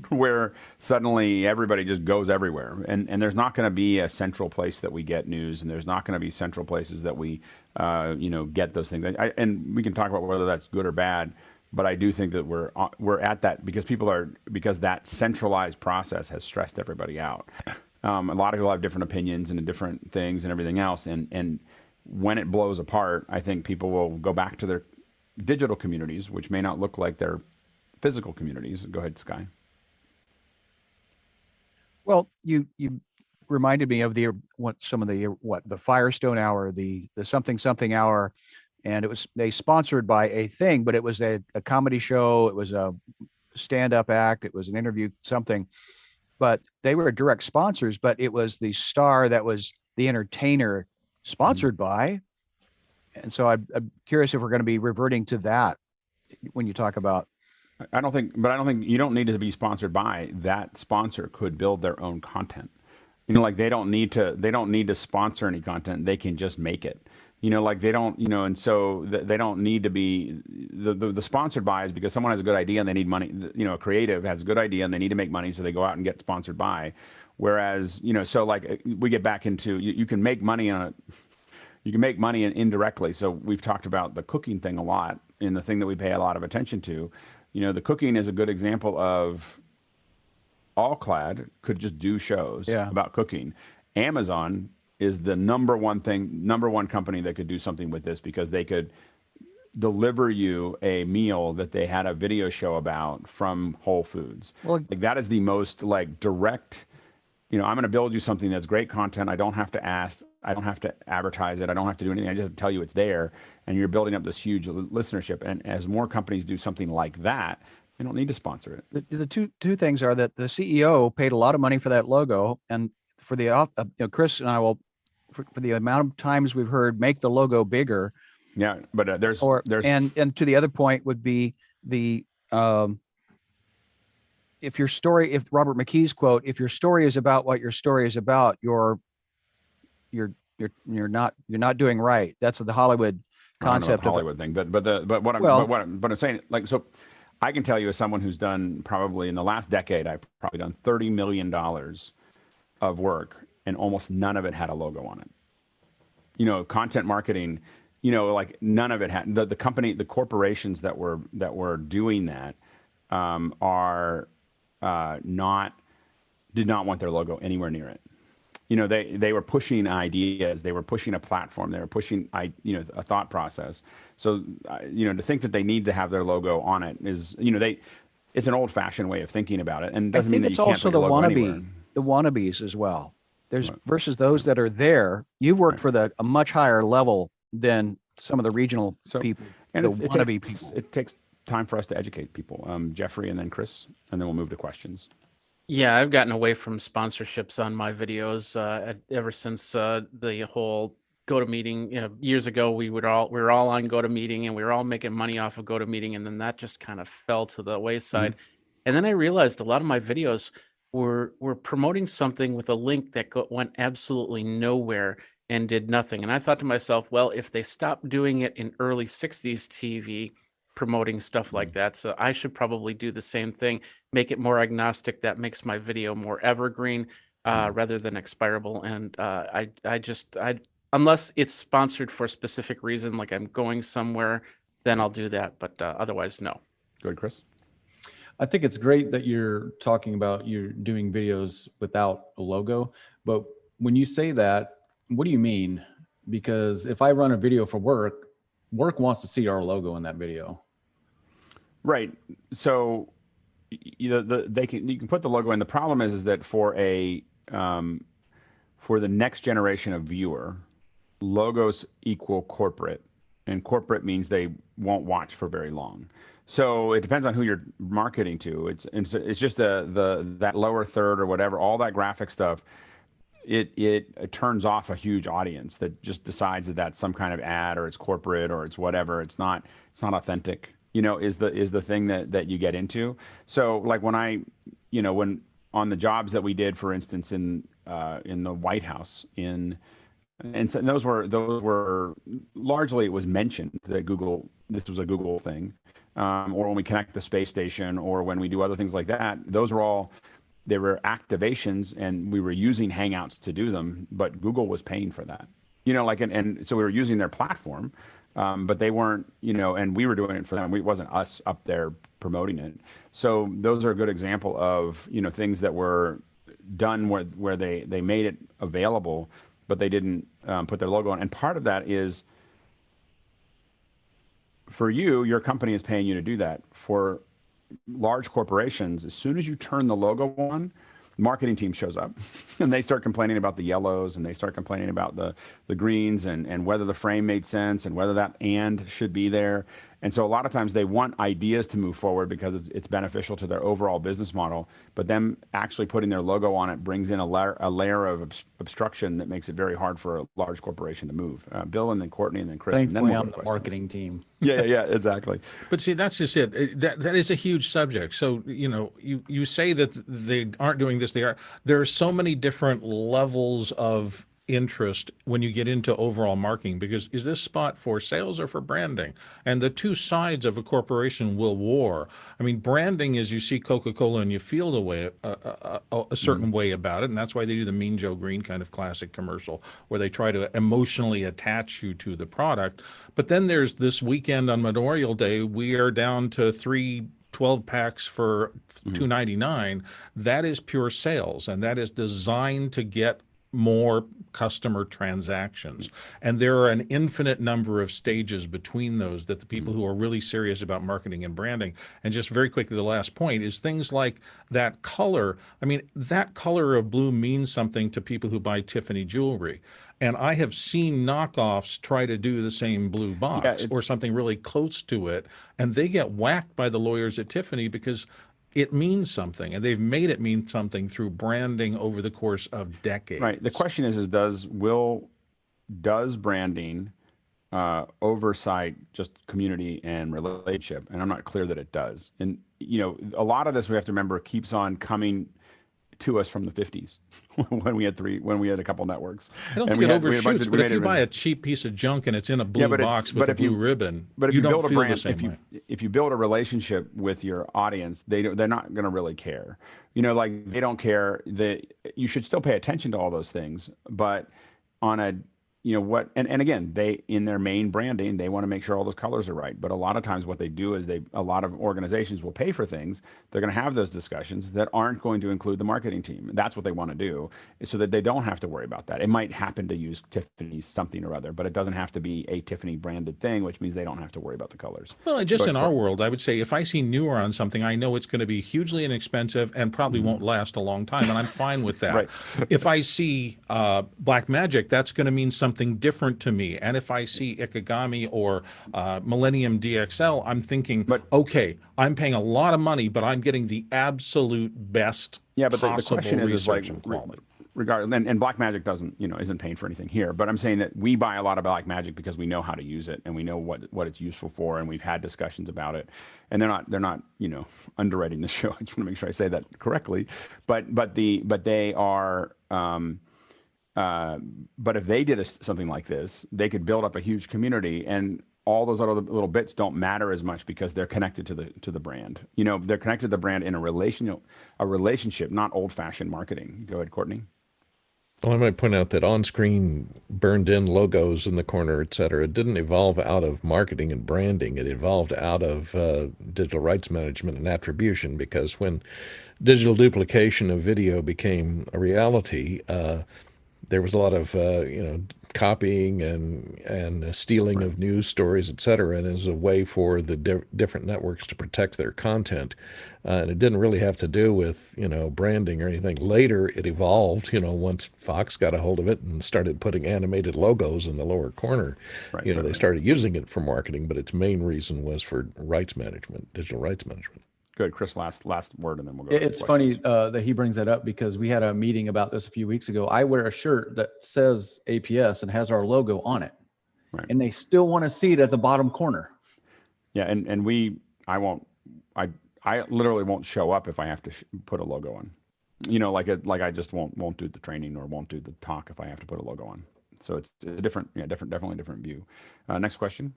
where suddenly everybody just goes everywhere, and there's not going to be a central place that we get news, and there's not going to be central places that we get those things. And we can talk about whether that's good or bad. But I do think that we're at that because that centralized process has stressed everybody out. A lot of people have different opinions and different things and everything else. And when it blows apart, I think people will go back to their digital communities, which may not look like their physical communities. Go ahead, Sky. Well, you reminded me of the Firestone hour, the something hour. And they sponsored by a thing, but it was a comedy show. It was a stand-up act. It was an interview, something, but they were direct sponsors, but it was the star that was the entertainer sponsored by. And so I'm curious if we're going to be reverting to that when you talk about. I don't think you don't need to be sponsored by. That sponsor could build their own content. Like they don't need to sponsor any content. They can just make it. Like they don't, and so they don't need to be the sponsored by is because someone has a good idea and they need money. A creative has a good idea and they need to make money, so they go out and get sponsored by. Whereas, so like we get back into you can make money on it. You can make money indirectly. So we've talked about the cooking thing a lot, and the thing that we pay a lot of attention to. The cooking is a good example of Allclad could just do shows about cooking. Amazon is the number one company that could do something with this because they could deliver you a meal that they had a video show about from Whole Foods. Well, like that is the most like direct, I'm going to build you something that's great content. I don't have to ask. I don't have to advertise it. I don't have to do anything. I just have to tell you it's there, and you're building up this huge listenership. And as more companies do something like that, they don't need to sponsor it. The two things are that the CEO paid a lot of money for that logo, and for the Chris and I will, for the amount of times we've heard make the logo bigger. Yeah, but there's and to the other point would be the if Robert McKee's quote, if your story is about what your story is about, you're not doing right. That's the Hollywood concept of Hollywood thing. But what I'm saying, like, so I can tell you as someone who's done probably in the last decade, I've probably done $30 million of work, and almost none of it had a logo on it. Content marketing, like none of it had the corporations that were doing that did not want their logo anywhere near it. They were pushing ideas, they were pushing a platform, they were pushing a thought process. So to think that they need to have their logo on it is it's an old fashioned way of thinking about it, and it doesn't mean that you can't put your logo anywhere. The wannabes as well. There's versus those that are there. You've worked for a much higher level than some of the regional people. And it takes time for us to educate people. Jeffrey and then Chris, and then we'll move to questions. Yeah, I've gotten away from sponsorships on my videos ever since the whole GoToMeeting. Years ago, we were all on GoToMeeting, and we were all making money off of GoToMeeting, and then that just kind of fell to the wayside. Mm-hmm. And then I realized a lot of my videos were promoting something with a link that went absolutely nowhere and did nothing. And I thought to myself, well, if they stopped doing it in early 60s TV, promoting stuff like that, so I should probably do the same thing, make it more agnostic. That makes my video more evergreen. rather than expirable. And I unless it's sponsored for a specific reason, like I'm going somewhere, then I'll do that. But otherwise, no. Go ahead, Chris. I think it's great that you're talking about you're doing videos without a logo, but when you say that, what do you mean? Because if I run a video for work wants to see our logo in that video. Right. So you can put the logo in. The problem is that for the next generation of viewer, logos equal corporate, and corporate means they won't watch for very long. So it depends on who you're marketing to. It's just that lower third or whatever, all that graphic stuff. It turns off a huge audience that just decides that that's some kind of ad, or it's corporate, or it's whatever. It's not authentic. Is the thing that you get into. So like when when on the jobs that we did, for instance, in the White House, and those were largely, it was mentioned that this was a Google thing, or when we connect the space station, or when we do other things like that. Those were all. They were activations, and we were using Hangouts to do them, but Google was paying for that. And so we were using their platform, but they weren't, and we were doing it for them. It wasn't us up there promoting it. So those are a good example of, things that were done where they made it available, but they didn't put their logo on. And part of that is, for you, your company is paying you to do that. For large corporations, as soon as you turn the logo on, the marketing team shows up and they start complaining about the yellows, and they start complaining about the greens, and whether the frame made sense, and whether that and should be there. And so a lot of times they want ideas to move forward because it's beneficial to their overall business model, but them actually putting their logo on it brings in a layer of obstruction that makes it very hard for a large corporation to move. Bill, and then Courtney, and then Chris. Thankfully, and then I'm the marketing team. Yeah, exactly. But see, that's just it. That is a huge subject. So, you say that they aren't doing this. There are so many different levels of interest when you get into overall marketing, because is this spot for sales or for branding? And the two sides of a corporation will war. I mean, branding is, you see Coca-Cola and you feel a certain way about it, and that's why they do the Mean Joe Green kind of classic commercial where they try to emotionally attach you to the product. But then there's this weekend on Memorial Day, we are down to 3 12 packs for $2.99. That is pure sales, and that is designed to get more customer transactions. And there are an infinite number of stages between those that the people who are really serious about marketing and branding. And just very quickly, the last point is things like that color. I mean, that color of blue means something to people who buy Tiffany jewelry. And I have seen knockoffs try to do the same blue box or something really close to it, and they get whacked by the lawyers at Tiffany because it means something, and they've made it mean something through branding over the course of decades. Right. The question is does branding oversight just community and relationship? And I'm not clear that it does. And a lot of this, we have to remember, keeps on coming to us from the 50s when we had a couple networks. I don't think it overshoots, but if you buy a cheap piece of junk and it's in a blue box with a blue ribbon, but if you don't build a feel brand, the same way. If you build a relationship with your audience, they're not going to really care. Like, they don't care. You should still pay attention to all those things, but on a and again, they, in their main branding, they want to make sure all those colors are right. But a lot of times what they do is a lot of organizations will pay for things. They're going to have those discussions that aren't going to include the marketing team. That's what they want to do, so that they don't have to worry about that. It might happen to use Tiffany's something or other, but it doesn't have to be a Tiffany branded thing, which means they don't have to worry about the colors. Well, just in our world, I would say if I see newer on something, I know it's going to be hugely inexpensive and probably won't last a long time, and I'm fine with that. Right. If I see Black Magic, that's going to mean something different to me. And if I see Ikegami or Millennium DXL, I'm thinking, okay, I'm paying a lot of money, but I'm getting the absolute best possible the question is like, quality. Regardless, and Blackmagic doesn't, isn't paying for anything here. But I'm saying that we buy a lot of Blackmagic because we know how to use it and we know what it's useful for, and we've had discussions about it. And they're not underwriting the show. I just want to make sure I say that correctly. But they are. But if they did something like this, they could build up a huge community. And all those other little bits don't matter as much because they're connected to the brand. You know, they're connected to the brand in a relationship, not old-fashioned marketing. Go ahead, Courtney. Well, I might point out that on-screen burned-in logos in the corner, et cetera, didn't evolve out of marketing and branding. It evolved out of digital rights management and attribution, because when digital duplication of video became a reality, there was a lot of copying and stealing of news stories, et cetera, and as a way for the different networks to protect their content. And it didn't really have to do with branding or anything. Later, it evolved. Once Fox got a hold of it and started putting animated logos in the lower corner, they started using it for marketing. But its main reason was for rights management, digital rights management. Good, Chris. Last word, and then we'll go. It's funny that he brings that up, because we had a meeting about this a few weeks ago. I wear a shirt that says APS and has our logo on it, and they still want to see it at the bottom corner. Yeah, and I literally won't show up if I have to put a logo on. Like I just won't do the training or won't do the talk if I have to put a logo on. So it's a definitely different view. Next question.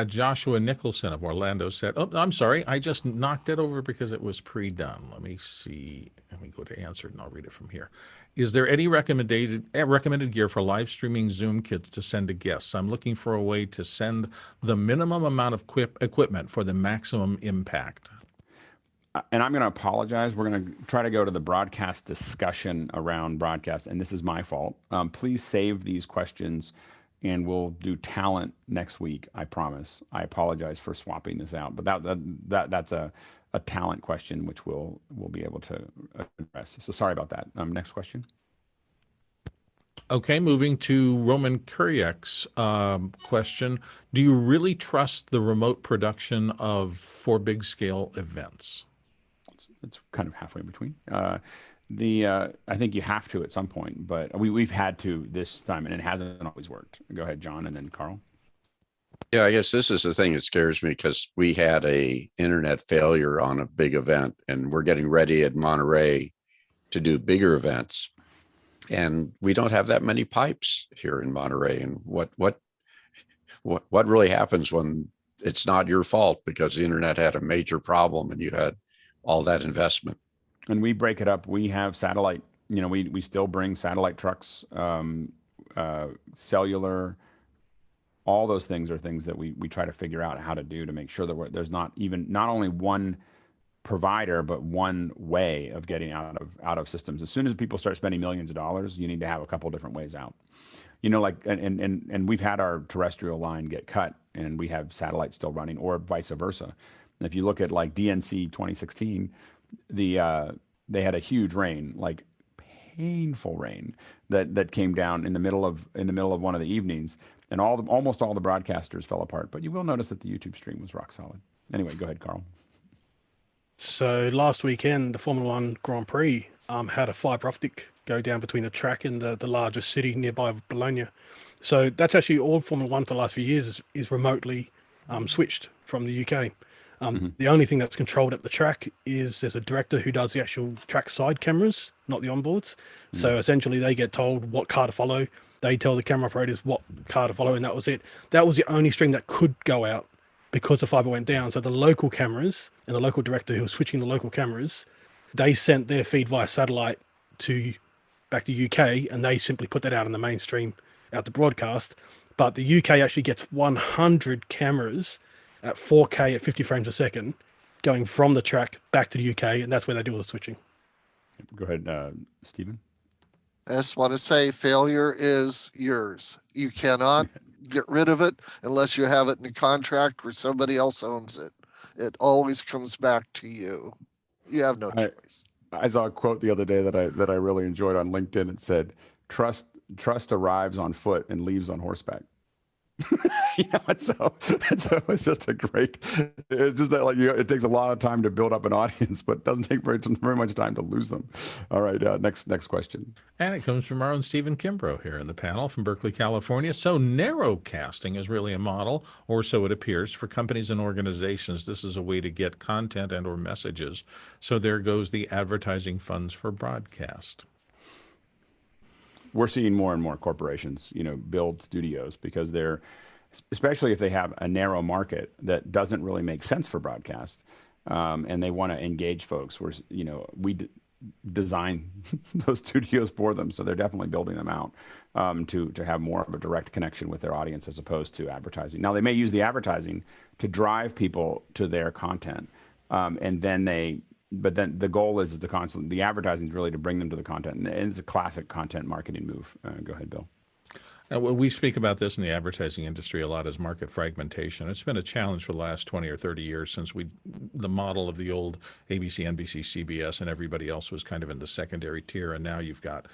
Joshua Nicholson of Orlando said, oh, I'm sorry, I just knocked it over because it was pre-done. Let me see. Let me go to answered and I'll read it from here. Is there any recommended gear for live streaming Zoom kits to send to guests? I'm looking for a way to send the minimum amount of equipment for the maximum impact. And I'm going to apologize. We're going to try to go to the broadcast discussion around broadcast, and this is my fault. Please save these questions, and we'll do talent next week. I promise. I apologize for swapping this out, but that's a talent question which we'll be able to address. So sorry about that. Next question. Okay, moving to Roman Kuryak's question. Do you really trust the remote production for big scale events? It's kind of halfway in between. I think you have to at some point, but we've had to this time, and it hasn't always worked. Go ahead, John, and then Carl. Yeah, I guess this is the thing that scares me, because we had a internet failure on a big event, and we're getting ready at Monterey to do bigger events, and we don't have that many pipes here in Monterey. And what really happens when it's not your fault because the internet had a major problem and you had all that investment? And we break it up. We have satellite, we still bring satellite trucks, cellular, all those things are things that we try to figure out how to do to make sure that there's not only one provider, but one way of getting out of systems. As soon as people start spending millions of dollars, you need to have a couple different ways out. And we've had our terrestrial line get cut, and we have satellite still running, or vice versa. And if you look at like DNC 2016, they had a huge rain, like painful rain that came down in the middle of one of the evenings, and almost all the broadcasters fell apart. But you will notice that the YouTube stream was rock solid. Anyway, go ahead, Carl. So last weekend, the Formula One Grand Prix had a fiber optic go down between the track and the largest city nearby, Bologna. So that's actually all Formula One for the last few years is remotely switched from the UK. The only thing that's controlled at the track is there's a director who does the actual track side cameras, not the onboards. So essentially they get told what car to follow. They tell the camera operators what car to follow, and that was it. That was the only stream that could go out because the fiber went down. So the local cameras and the local director who was switching the local cameras, they sent their feed via satellite back to UK, and they simply put that out in the mainstream out the broadcast. But the UK actually gets 100 cameras at 4K at 50 frames a second going from the track back to the UK, and that's where they do all the switching. Go ahead, Stephen. I just want to say failure is yours. You cannot get rid of it unless you have it in a contract where somebody else owns it. It always comes back to you. You have no choice. I saw a quote the other day that I really enjoyed on LinkedIn. It said, trust arrives on foot and leaves on horseback. So it's just it's just that it takes a lot of time to build up an audience, but it doesn't take very much time to lose them. All right, next question. And it comes from our own Stephen Kimbrough here in the panel from Berkeley, California. So narrowcasting is really a model, or so it appears, for companies and organizations. This is a way to get content and or messages. So there goes the advertising funds for broadcast. We're seeing more and more corporations, build studios because they're especially if they have a narrow market that doesn't really make sense for broadcast, and they want to engage folks. Where we design those studios for them, so they're definitely building them out to have more of a direct connection with their audience as opposed to advertising. Now they may use the advertising to drive people to their content, and then but then the goal is the advertising is really to bring them to the content, and it's a classic content marketing move. Go ahead, Bill. Well, we speak about this in the advertising industry a lot as market fragmentation. It's been a challenge for the last 20 or 30 years since the model of the old ABC, NBC, CBS, and everybody else was kind of in the secondary tier. And now you've got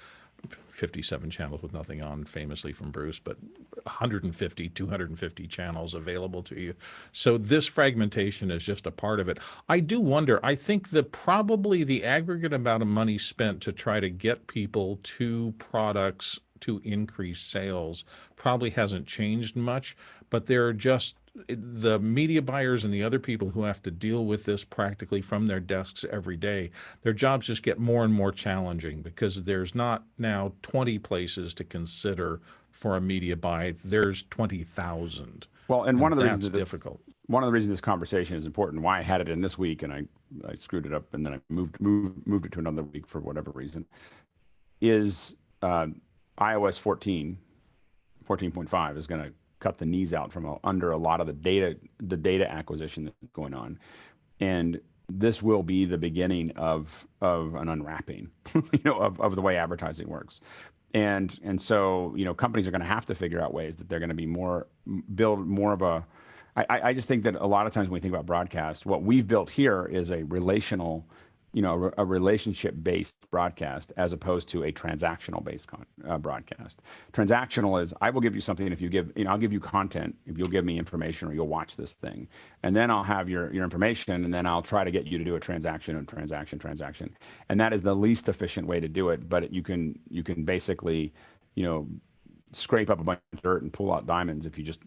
57 channels with nothing on, famously from Bruce, but 150, 250 channels available to you. So this fragmentation is just a part of it. I do wonder, I think that probably the aggregate amount of money spent to try to get people to products to increase sales probably hasn't changed much, but there are just the media buyers and the other people who have to deal with this practically from their desks every day. Their jobs just get more and more challenging because there's not now 20 places to consider for a media buy. There's 20,000. Well, and one of the that's reasons difficult. One of the reasons this conversation is important, why I had it in this week and I screwed it up and then I moved it to another week for whatever reason, is iOS 14.5 is going to cut the knees out from under a lot of the data acquisition that's going on, and this will be the beginning of an unwrapping, of the way advertising works, and so companies are going to have to figure out ways that they're going to build more of a. I just think that a lot of times when we think about broadcast, what we've built here is a relational. A relationship-based broadcast as opposed to a transactional-based broadcast. Transactional is I will give you something if you give, I'll give you content if you'll give me information or you'll watch this thing, and then I'll have your information, and then I'll try to get you to do a transaction, and that is the least efficient way to do it. But you can basically, scrape up a bunch of dirt and pull out diamonds if you just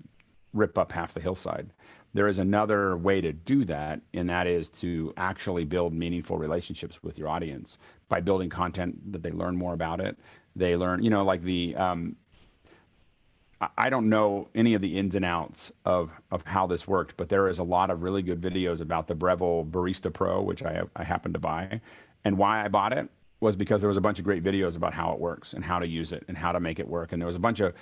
rip up half the hillside. There is another way to do that, and that is to actually build meaningful relationships with your audience by building content that they learn more about it. They learn, like I don't know any of the ins and outs of how this worked, but there is a lot of really good videos about the Breville Barista Pro, which I happened to buy. And why I bought it was because there was a bunch of great videos about how it works and how to use it and how to make it work. And there was a bunch of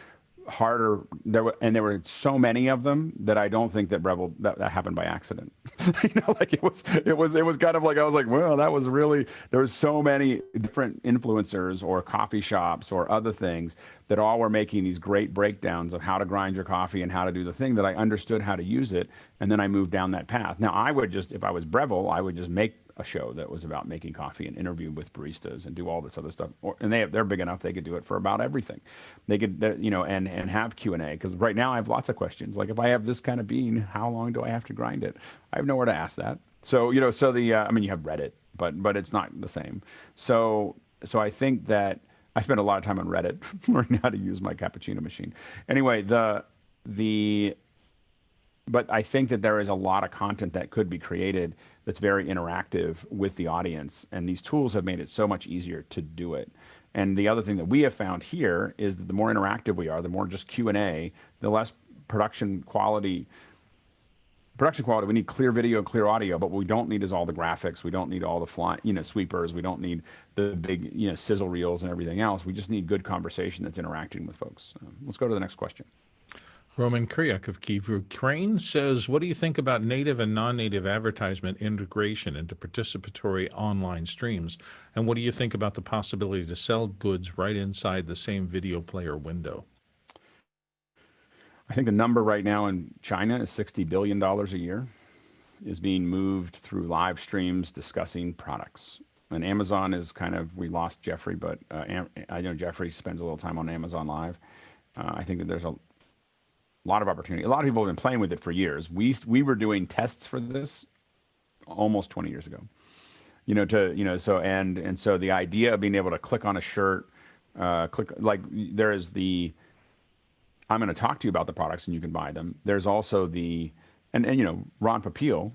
there were so many of them that I don't think that Breville that happened by accident. It was kind of like I was like, well, that was really, there was so many different influencers or coffee shops or other things that all were making these great breakdowns of how to grind your coffee and how to do the thing, that I understood how to use it, and then I moved down that path. Now I would just, if I was Breville, I would just make a show that was about making coffee and interview with baristas and do all this other stuff. And they're big enough they could do it for about everything. They could, and have Q&A, because right now I have lots of questions. Like, if I have this kind of bean, how long do I have to grind it? I have nowhere to ask that. So you have Reddit, but it's not the same. So I think that I spend a lot of time on Reddit learning how to use my cappuccino machine. Anyway, but I think that there is a lot of content that could be created that's very interactive with the audience, and these tools have made it so much easier to do it. And the other thing that we have found here is that the more interactive we are, the more just Q&A, the less production quality. We need clear video and clear audio, but what we don't need is all the graphics. We don't need all the sweepers. We don't need the big, sizzle reels and everything else. We just need good conversation that's interacting with folks. Let's go to the next question. Roman Kriak of Kyiv, Ukraine says, what do you think about native and non-native advertisement integration into participatory online streams? And what do you think about the possibility to sell goods right inside the same video player window? I think the number right now in China is $60 billion a year is being moved through live streams discussing products. And Amazon is we lost Jeffrey, but I know Jeffrey spends a little time on Amazon Live. I think that there's a lot of opportunity. A lot of people have been playing with it for years. We were doing tests for this almost 20 years ago. So the idea of being able to click on a shirt, there is the, I'm going to talk to you about the products and you can buy them. There's also Ron Popeil,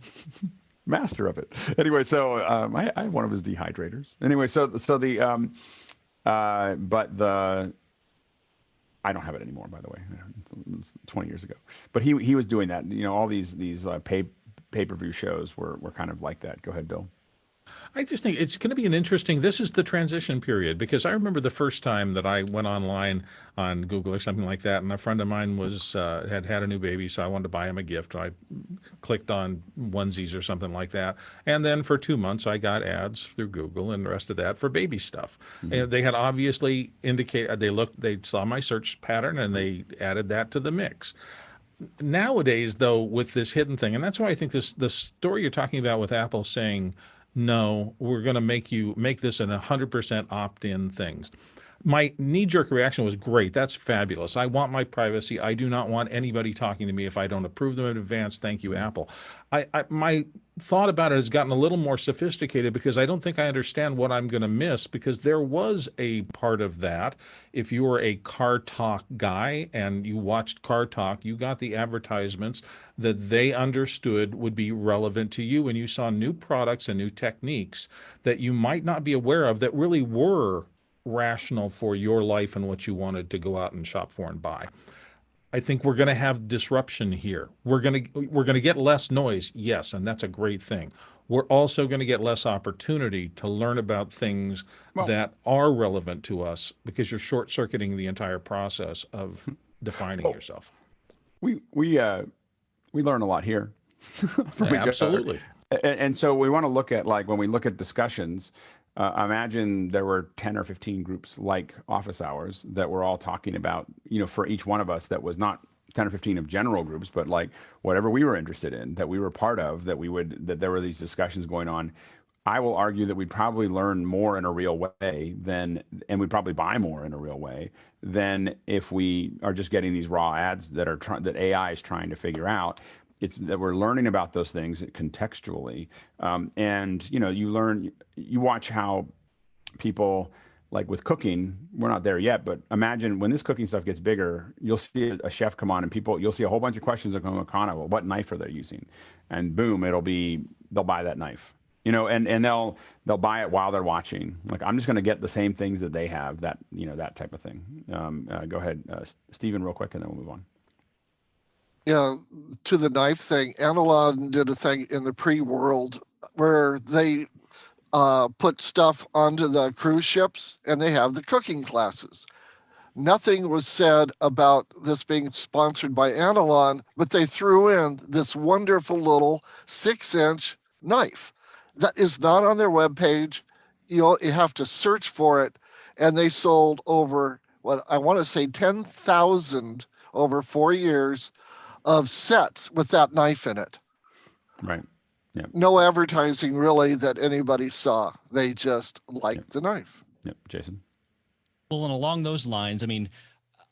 master of it. Anyway, so I have one of his dehydrators. Anyway, I don't have it anymore, by the way. It's 20 years ago. But he was doing that. You know, all these pay-per-view shows were kind of like that. Go ahead, Bill. I just think it's going to be an interesting, this is the transition period, because I remember the first time that I went online on Google or something like that, and a friend of mine was had a new baby, so I wanted to buy him a gift. I clicked on onesies or something like that, and then for 2 months I got ads through Google and the rest of that for baby stuff. And they had obviously indicated, they saw my search pattern and they added that to the mix. Nowadays, though, with this hidden thing, and that's why I think the story you're talking about with Apple saying, no, we're going to make this an 100% opt-in things. My knee-jerk reaction was, great, that's fabulous. I want my privacy. I do not want anybody talking to me if I don't approve them in advance. Thank you, Apple. My thought about it has gotten a little more sophisticated because I don't think I understand what I'm going to miss, because there was a part of that. If you were a Car Talk guy and you watched Car Talk, you got the advertisements that they understood would be relevant to you, and you saw new products and new techniques that you might not be aware of that really were rational for your life and what you wanted to go out and shop for and buy. I think we're going to have disruption here. We're going to get less noise, yes, and that's a great thing. We're also going to get less opportunity to learn about things that are relevant to us, because you're short-circuiting the entire process of defining yourself. We learn a lot here from each other. Absolutely. And so we want to look at, like, when we look at discussions, imagine there were 10 or 15 groups like office hours that were all talking about, you know, for each one of us, that was not 10 or 15 of general groups, but like whatever we were interested in, that we were part of, that there were these discussions going on. I will argue that we'd probably learn more in a real way and we'd probably buy more in a real way than if we are just getting these raw ads that AI is trying to figure out. It's that we're learning about those things contextually. And, you know, you watch how people, like with cooking, we're not there yet, but imagine when this cooking stuff gets bigger, you'll see a chef come on and you'll see a whole bunch of questions of Mukana. Well, what knife are they using? And boom, they'll buy that knife, you know, and they'll buy it while they're watching. Like, I'm just going to get the same things that they have, that, you know, that type of thing. Go ahead, Stephen, real quick, and then we'll move on. Yeah, to the knife thing, Analog did a thing in the pre-world where they put stuff onto the cruise ships, and they have the cooking classes. Nothing was said about this being sponsored by Analog, but they threw in this wonderful little 6-inch knife that is not on their webpage. You have to search for it, and they sold over, what I want to say, 10,000 over 4 years of sets with that knife in it. Right. Yeah. No advertising really that anybody saw. They just liked the knife. Yep. Jason. Well, and along those lines, I mean,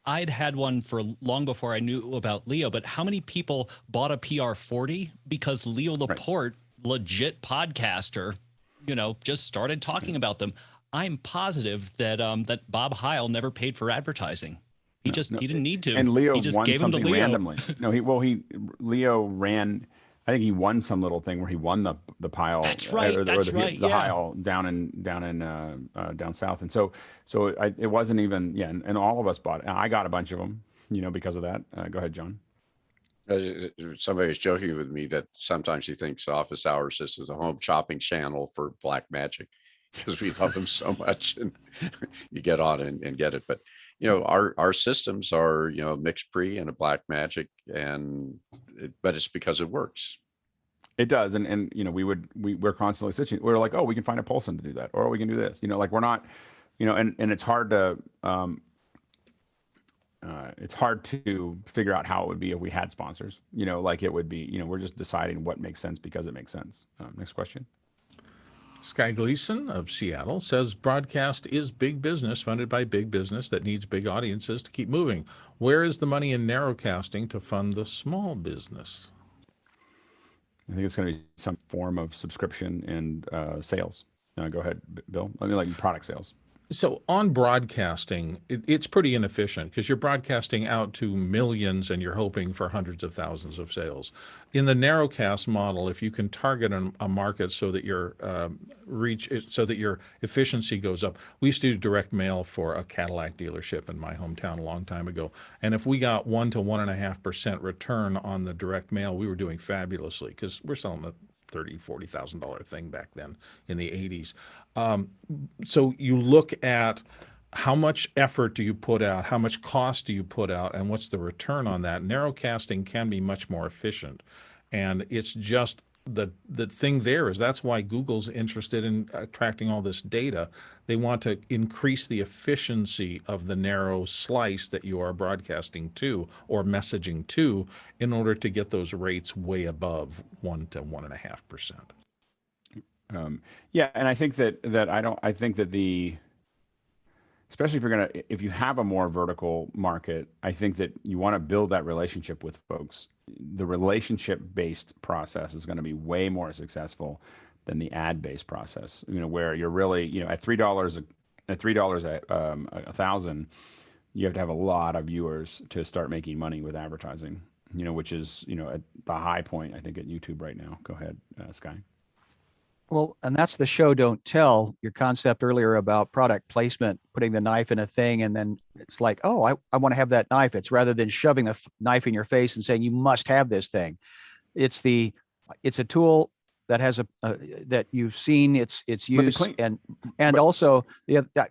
I'd had one for long before I knew about Leo, but how many people bought a PR40 because Leo Laporte, legit podcaster, you know, just started talking about them? I'm positive that that Bob Heil never paid for advertising. He didn't need to. And Leo he just won gave him to something Leo. randomly. No, Leo ran. I think he won some little thing where he won the pile. That's right. The Heil down south. And so it wasn't even, and all of us bought it. I got a bunch of them, you know, because of that. Go ahead, John. Somebody was joking with me that sometimes he thinks Office Hours this is a home shopping channel for Black Magic, because we love him so much, and you get on and get it. But, you know, our systems are, you know, mixed pre and a Black Magic, but it's because it works. It does. And you know, we're constantly switching. We're like, oh, we can find a Polson to do that, or we can do this, you know, like we're not, you know, and it's hard to figure out how it would be if we had sponsors, you know, like it would be, you know, we're just deciding what makes sense because it makes sense. Next question. Sky Gleason of Seattle says broadcast is big business funded by big business that needs big audiences to keep moving. Where is the money in narrowcasting to fund the small business? I think it's going to be some form of subscription and sales. Go ahead, Bill. I mean, like product sales. So on broadcasting, it's pretty inefficient because you're broadcasting out to millions and you're hoping for hundreds of thousands of sales. In the narrowcast model, if you can target a market so that your so that your efficiency goes up. We used to do direct mail for a Cadillac dealership in my hometown a long time ago, and if we got 1 to 1.5% return on the direct mail, we were doing fabulously because we're selling a $30,000-$40,000 thing back then in the 80s. So you look at how much effort do you put out, how much cost do you put out, and what's the return on that. Narrowcasting can be much more efficient, and it's just the thing there is that's why Google's interested in attracting all this data. They want to increase the efficiency of the narrow slice that you are broadcasting to or messaging to in order to get those rates way above 1 to 1.5%. Yeah, and I think that I think that especially if you have a more vertical market, I think that you want to build that relationship with folks. The relationship-based process is going to be way more successful than the ad-based process. Where you're really, at $3 a thousand, you have to have a lot of viewers to start making money with advertising. Which is at the high point I think at YouTube right now. Go ahead, Sky. Well, and that's the show don't tell, your concept earlier about product placement, putting the knife in a thing, and then it's like, oh, I want to have that knife. It's rather than shoving the knife in your face and saying you must have this thing. It's a tool that has that you've seen its use, and also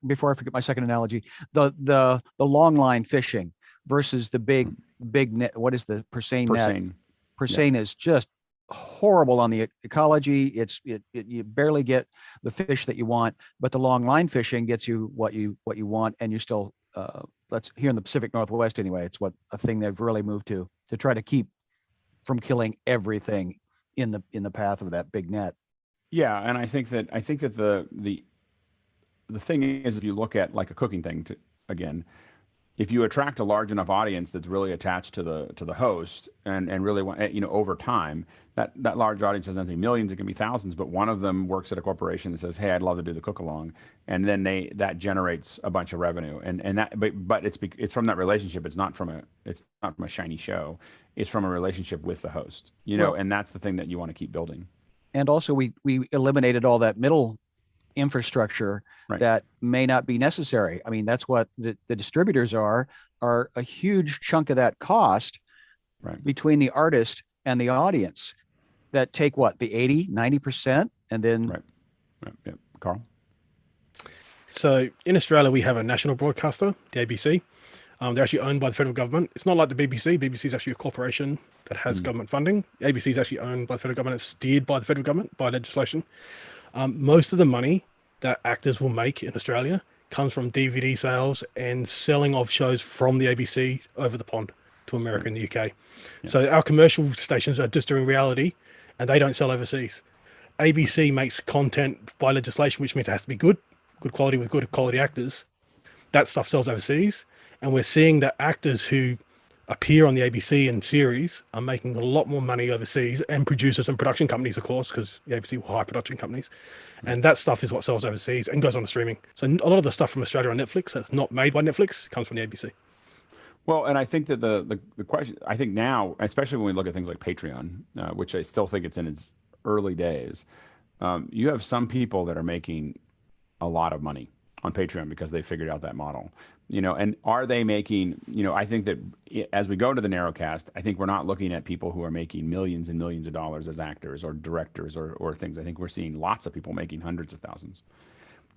before I forget my second analogy, the long line fishing versus the big net. What is the Persane net? Persane is just horrible on the ecology. You barely get the fish that you want, but the long line fishing gets you what you want, and you still that's here in the Pacific Northwest anyway. It's a thing they've really moved to try to keep from killing everything in the path of that big net. Yeah, and I think that the thing is, if you look at like a cooking thing, again, if you attract a large enough audience that's really attached to the host and really want, over time, that large audience doesn't have to be millions, it can be thousands, but one of them works at a corporation that says, hey, I'd love to do the cook along, and then that generates a bunch of revenue, and that but it's from that relationship. It's not from a shiny show. It's from a relationship with the host, and that's the thing that you want to keep building. And also we eliminated all that middle infrastructure that may not be necessary. I mean, that's what the distributors are a huge chunk of that cost between the artist and the audience that take the 80-90%, and then Carl. So in Australia we have a national broadcaster, the ABC. They're actually owned by the federal government. It's not like the BBC. BBC is actually a corporation that has government funding. The ABC is actually owned by the federal government. It's steered by the federal government by legislation. Most of the money that actors will make in Australia comes from DVD sales and selling of shows from the ABC over the pond to America and the UK. Yeah. So our commercial stations are just doing reality, and they don't sell overseas. ABC makes content by legislation, which means it has to be good quality with good quality actors. That stuff sells overseas, and we're seeing that actors who appear on the ABC and series are making a lot more money overseas, and producers and production companies, of course, because the ABC will hire production companies, and that stuff is what sells overseas and goes on to streaming. So a lot of the stuff from Australia on Netflix that's not made by Netflix comes from the ABC. Well, and I think that the question, I think now, especially when we look at things like Patreon, which I still think it's in its early days, you have some people that are making a lot of money on Patreon because they figured out that model. And are they making, I think that as we go to the narrowcast, I think we're not looking at people who are making millions and millions of dollars as actors or directors or things. I think we're seeing lots of people making hundreds of thousands,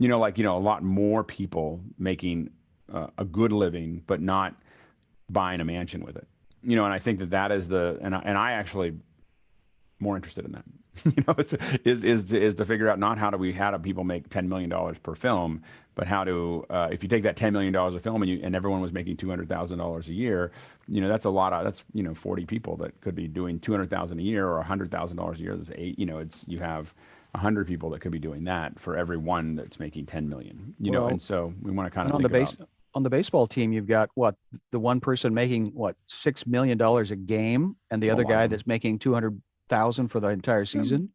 a lot more people making a good living, but not buying a mansion with it, and I think that is and I actually more interested in that, is to figure out not how do people make $10 million per film, but how to, if you take that $10 million a film and everyone was making $200,000 a year, that's a lot of, that's 40 people that could be doing $200,000 a year or $100,000 a year. That's 8, you have 100 people that could be doing that for every one that's making 10 million, and so we want to kind of think about. On the baseball team, you've got the one person making $6 million a game, and the other guy that's making 200,000 for the entire season.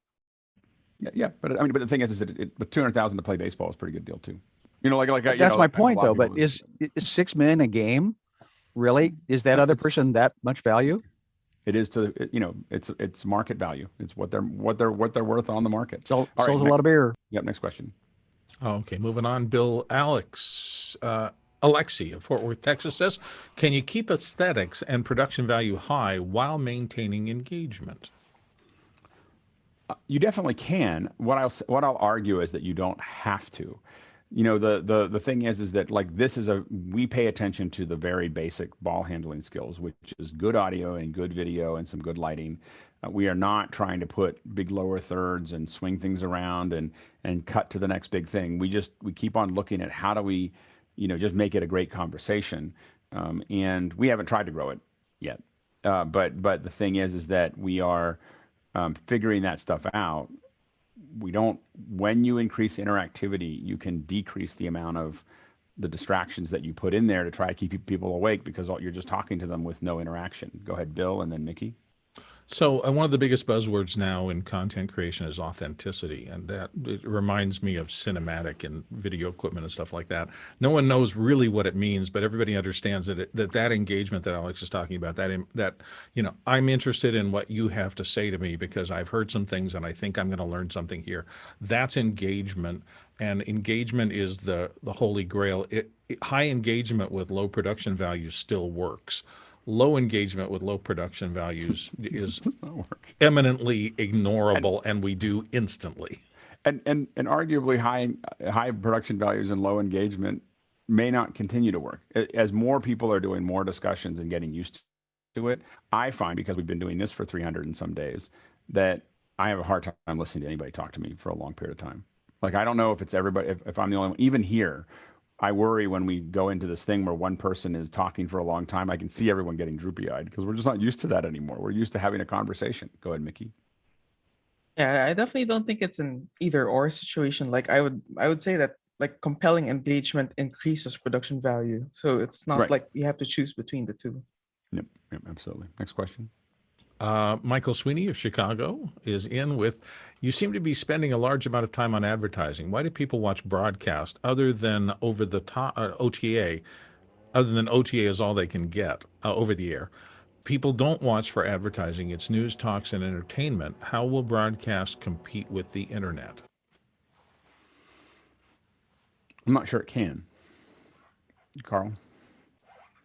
Yeah, but the thing is that with 200,000 to play baseball is a pretty good deal too. You know, like That's my point, though. But is $6 million a game really? Is that other person that much value? It is to, you know, it's market value. It's what they're worth on the market. Sells All right, a lot of beer. Yep. Next question. Okay, moving on. Alexi of Fort Worth, Texas says, can you keep aesthetics and production value high while maintaining engagement? You definitely can. What I'll argue is that you don't have to. You know, the thing is that like we pay attention to the very basic ball handling skills, which is good audio and good video and some good lighting. We are not trying to put big lower thirds and swing things around and cut to the next big thing. We keep on looking at how do we, you know, just make it a great conversation. And we haven't tried to grow it yet. But the thing is that we are figuring that stuff out. When you increase interactivity, you can decrease the amount of the distractions that you put in there to try to keep people awake because you're just talking to them with no interaction. Go ahead, Bill, and then Mickey. So one of the biggest buzzwords now in content creation is authenticity, and that it reminds me of cinematic and video equipment and stuff like that. No one knows really what it means, but everybody understands that engagement that Alex is talking about, that you know, I'm interested in what you have to say to me because I've heard some things and I think I'm going to learn something here. That's engagement, and engagement is the holy grail. High engagement with low production values still works. Low engagement with low production values is eminently ignorable, and we do instantly. And arguably high production values and low engagement may not continue to work. As more people are doing more discussions and getting used to it, I find, because we've been doing this for 300 and some days, that I have a hard time listening to anybody talk to me for a long period of time. Like, I don't know if it's everybody, if I'm the only one. Even here, I worry when we go into this thing where one person is talking for a long time, I can see everyone getting droopy-eyed because we're just not used to that anymore. We're used to having a conversation. Go ahead, Mickey. Yeah, I definitely don't think it's an either or situation. Like I would say that like compelling engagement increases production value. So it's not like you have to choose between the two. Yep, absolutely. Next question. Michael Sweeney of Chicago is in with, you seem to be spending a large amount of time on advertising. Why do people watch broadcast other than over the top OTA, other than OTA is all they can get over the air? People don't watch for advertising. It's news, talks, and entertainment. How will broadcast compete with the internet? I'm not sure it can. Carl?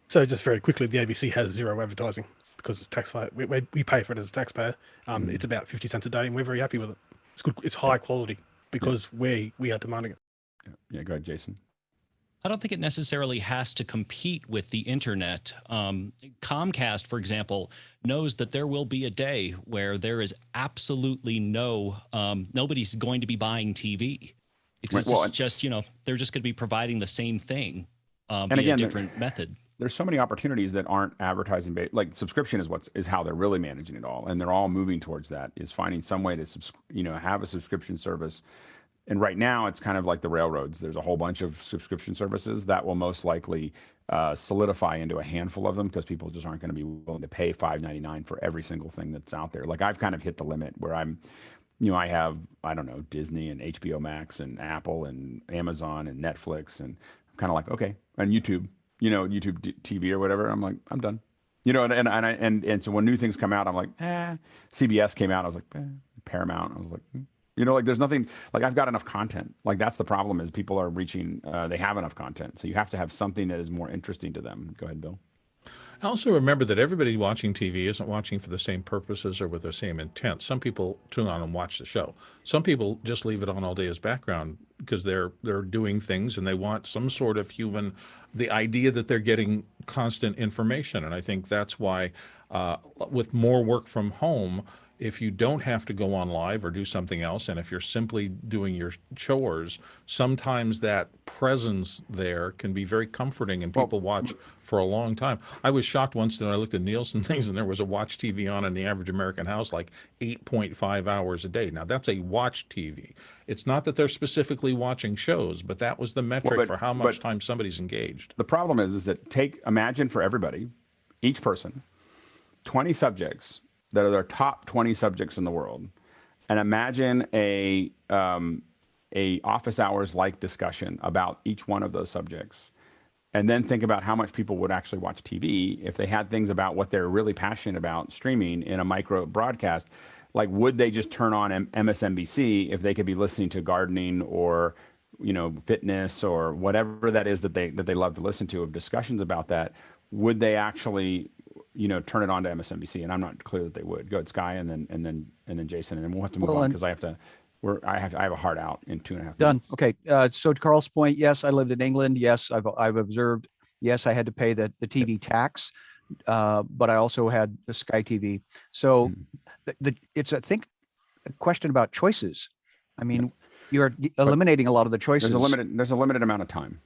So just very quickly, the ABC has zero advertising because it's taxpayer. We pay for it as a taxpayer. It's about 50 cents a day, and we're very happy with it. It's good. It's high quality because we are demanding it. Yeah, go ahead, Jason. I don't think it necessarily has to compete with the internet. Comcast, for example, knows that there will be a day where there is absolutely nobody's going to be buying TV. It's just, you know, they're just going to be providing the same thing via a different method. There's so many opportunities that aren't advertising based. Like subscription is how they're really managing it all, and they're all moving towards that. Is finding some way to have a subscription service. And right now, it's kind of like the railroads. There's a whole bunch of subscription services that will most likely solidify into a handful of them because people just aren't going to be willing to pay $5.99 for every single thing that's out there. Like I've kind of hit the limit where I have, I don't know, Disney and HBO Max and Apple and Amazon and Netflix, and I'm kind of like, okay, and YouTube, YouTube TV or whatever. I'm like, I'm done. And so when new things come out, I'm like, CBS came out, I was like, Paramount, I was like, like there's nothing, like I've got enough content. Like that's the problem, is people are reaching, they have enough content. So you have to have something that is more interesting to them. Go ahead, Bill. I also remember that everybody watching TV isn't watching for the same purposes or with the same intent. Some people tune on and watch the show. Some people just leave it on all day as background because they're doing things and they want some sort of the idea that they're getting constant information. And I think that's why with more work from home, if you don't have to go on live or do something else, and if you're simply doing your chores, sometimes that presence there can be very comforting, and people watch for a long time. I was shocked once that I looked at Nielsen things, and there was a watch TV on in the average American house like 8.5 hours a day. Now, that's a watch TV. It's not that they're specifically watching shows, but that was the metric for how much time somebody's engaged. The problem is that imagine for everybody, each person, 20 subjects that are their top 20 subjects in the world, and imagine a a office hours like discussion about each one of those subjects, and then think about how much people would actually watch TV if they had things about what they're really passionate about streaming in a micro broadcast. Like, would they just turn on MSNBC if they could be listening to gardening or, you know, fitness or whatever that is that they love to listen to, of discussions about that? Would they actually, you know, turn it on to MSNBC? And I'm not clear that they would. Go ahead, Sky, and then Jason, and then we'll have to move on because I have a hard out in 2.5 minutes. Done. Okay. So to Carl's point, yes, I lived in England. Yes, I've observed. Yes, I had to pay the TV tax, but I also had the Sky TV. So it's a question about choices. I mean, you're eliminating a lot of the choices. There's a limited amount of time,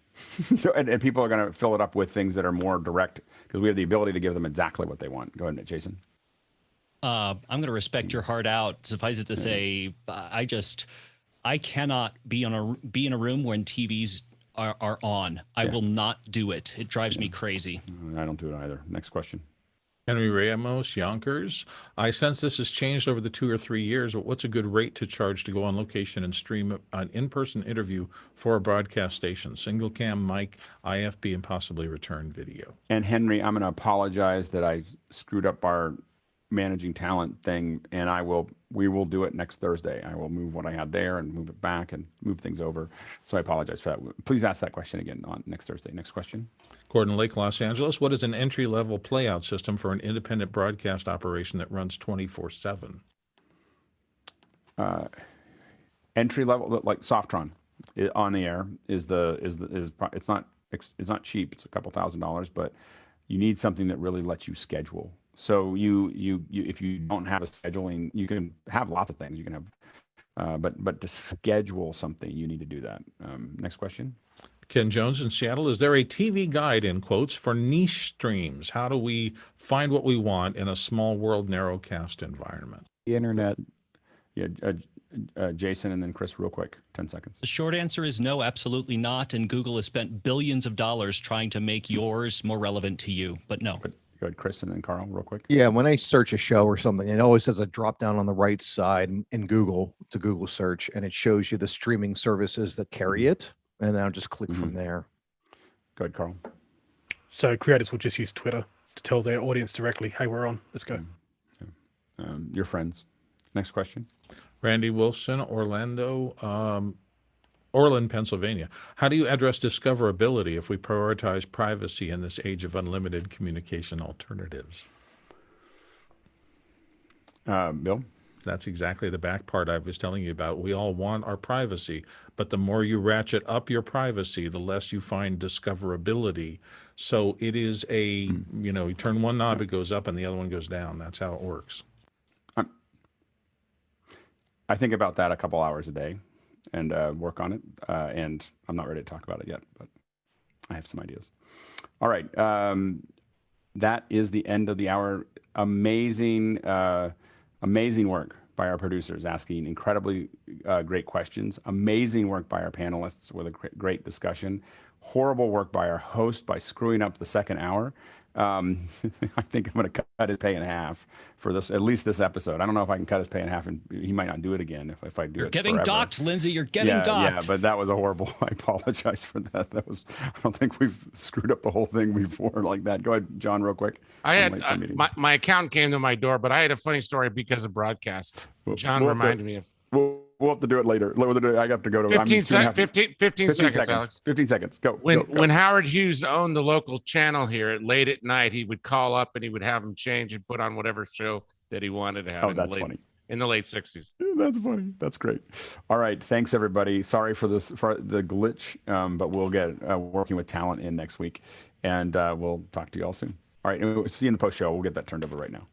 and people are going to fill it up with things that are more direct because we have the ability to give them exactly what they want. Go ahead, Jason. I'm going to respect your heart out. Suffice it to say, I cannot be in a room when TVs are on. I will not do it. It drives me crazy. I don't do it either. Next question. Henry Ramos, Yonkers. I sense this has changed over the 2 or 3 years, but what's a good rate to charge to go on location and stream an in-person interview for a broadcast station? Single cam, mic, IFB, and possibly return video. And Henry, I'm going to apologize that I screwed up our managing talent thing, and we will do it next Thursday. I will move what I had there and move it back and move things over. So I apologize for that. Please ask that question again on next Thursday. Next question. Gordon Lake, Los Angeles. What is an entry-level playout system for an independent broadcast operation that runs 24/7? Entry level, like Softron on the air it's not cheap. It's a couple $1,000s, but you need something that really lets you schedule. So you if you don't have a scheduling, you can have lots of things. You can have, but to schedule something, you need to do that. Next question. Ken Jones in Seattle. Is there a TV guide, in quotes, for niche streams? How do we find what we want in a small world narrowcast environment? The internet. Yeah, Jason, and then Chris, real quick, 10 seconds. The short answer is no, absolutely not. And Google has spent billions of dollars trying to make yours more relevant to you, but no. Go ahead, Chris, and then Carl, real quick. Yeah, when I search a show or something, it always has a drop down on the right side in Google, to Google search, and it shows you the streaming services that carry it. And then I'll just click from there. Go ahead, Carl. So creators will just use Twitter to tell their audience directly, hey, we're on, let's go. Your friends. Next question. Randy Wilson, Orland, Pennsylvania. How do you address discoverability if we prioritize privacy in this age of unlimited communication alternatives? Bill? That's exactly the back part I was telling you about. We all want our privacy, but the more you ratchet up your privacy, the less you find discoverability. So it is you turn one knob, it goes up, and the other one goes down. That's how it works. I think about that a couple hours a day and work on it. And I'm not ready to talk about it yet, but I have some ideas. All right. That is the end of the hour. Amazing work by our producers, asking incredibly great questions. Amazing work by our panelists with a great discussion. Horrible work by our host by screwing up the second hour. I think I'm going to cut his pay in half for this, at least this episode. I don't know if I can cut his pay in half, and he might not do it again if I do You're it getting forever. docked, Lindsay. You're getting docked. Yeah, but that was a horrible. I apologize for that. I don't think we've screwed up the whhole thing before like that. Go ahead, John, real quick. I had my accountant came to my door, but I had a funny story because of broadcast. John reminded me of. We'll have to do it later. I have to go to 15 seconds, Alex. 15 seconds. Go. When Howard Hughes owned the local channel here, late at night, he would call up and he would have him change and put on whatever show that he wanted to have. Oh, that's funny. In the late 60s. That's funny. That's great. All right. Thanks, everybody. Sorry for the glitch, but we'll get working with talent in next week, and we'll talk to you all soon. All right. See you in the post show. We'll get that turned over right now.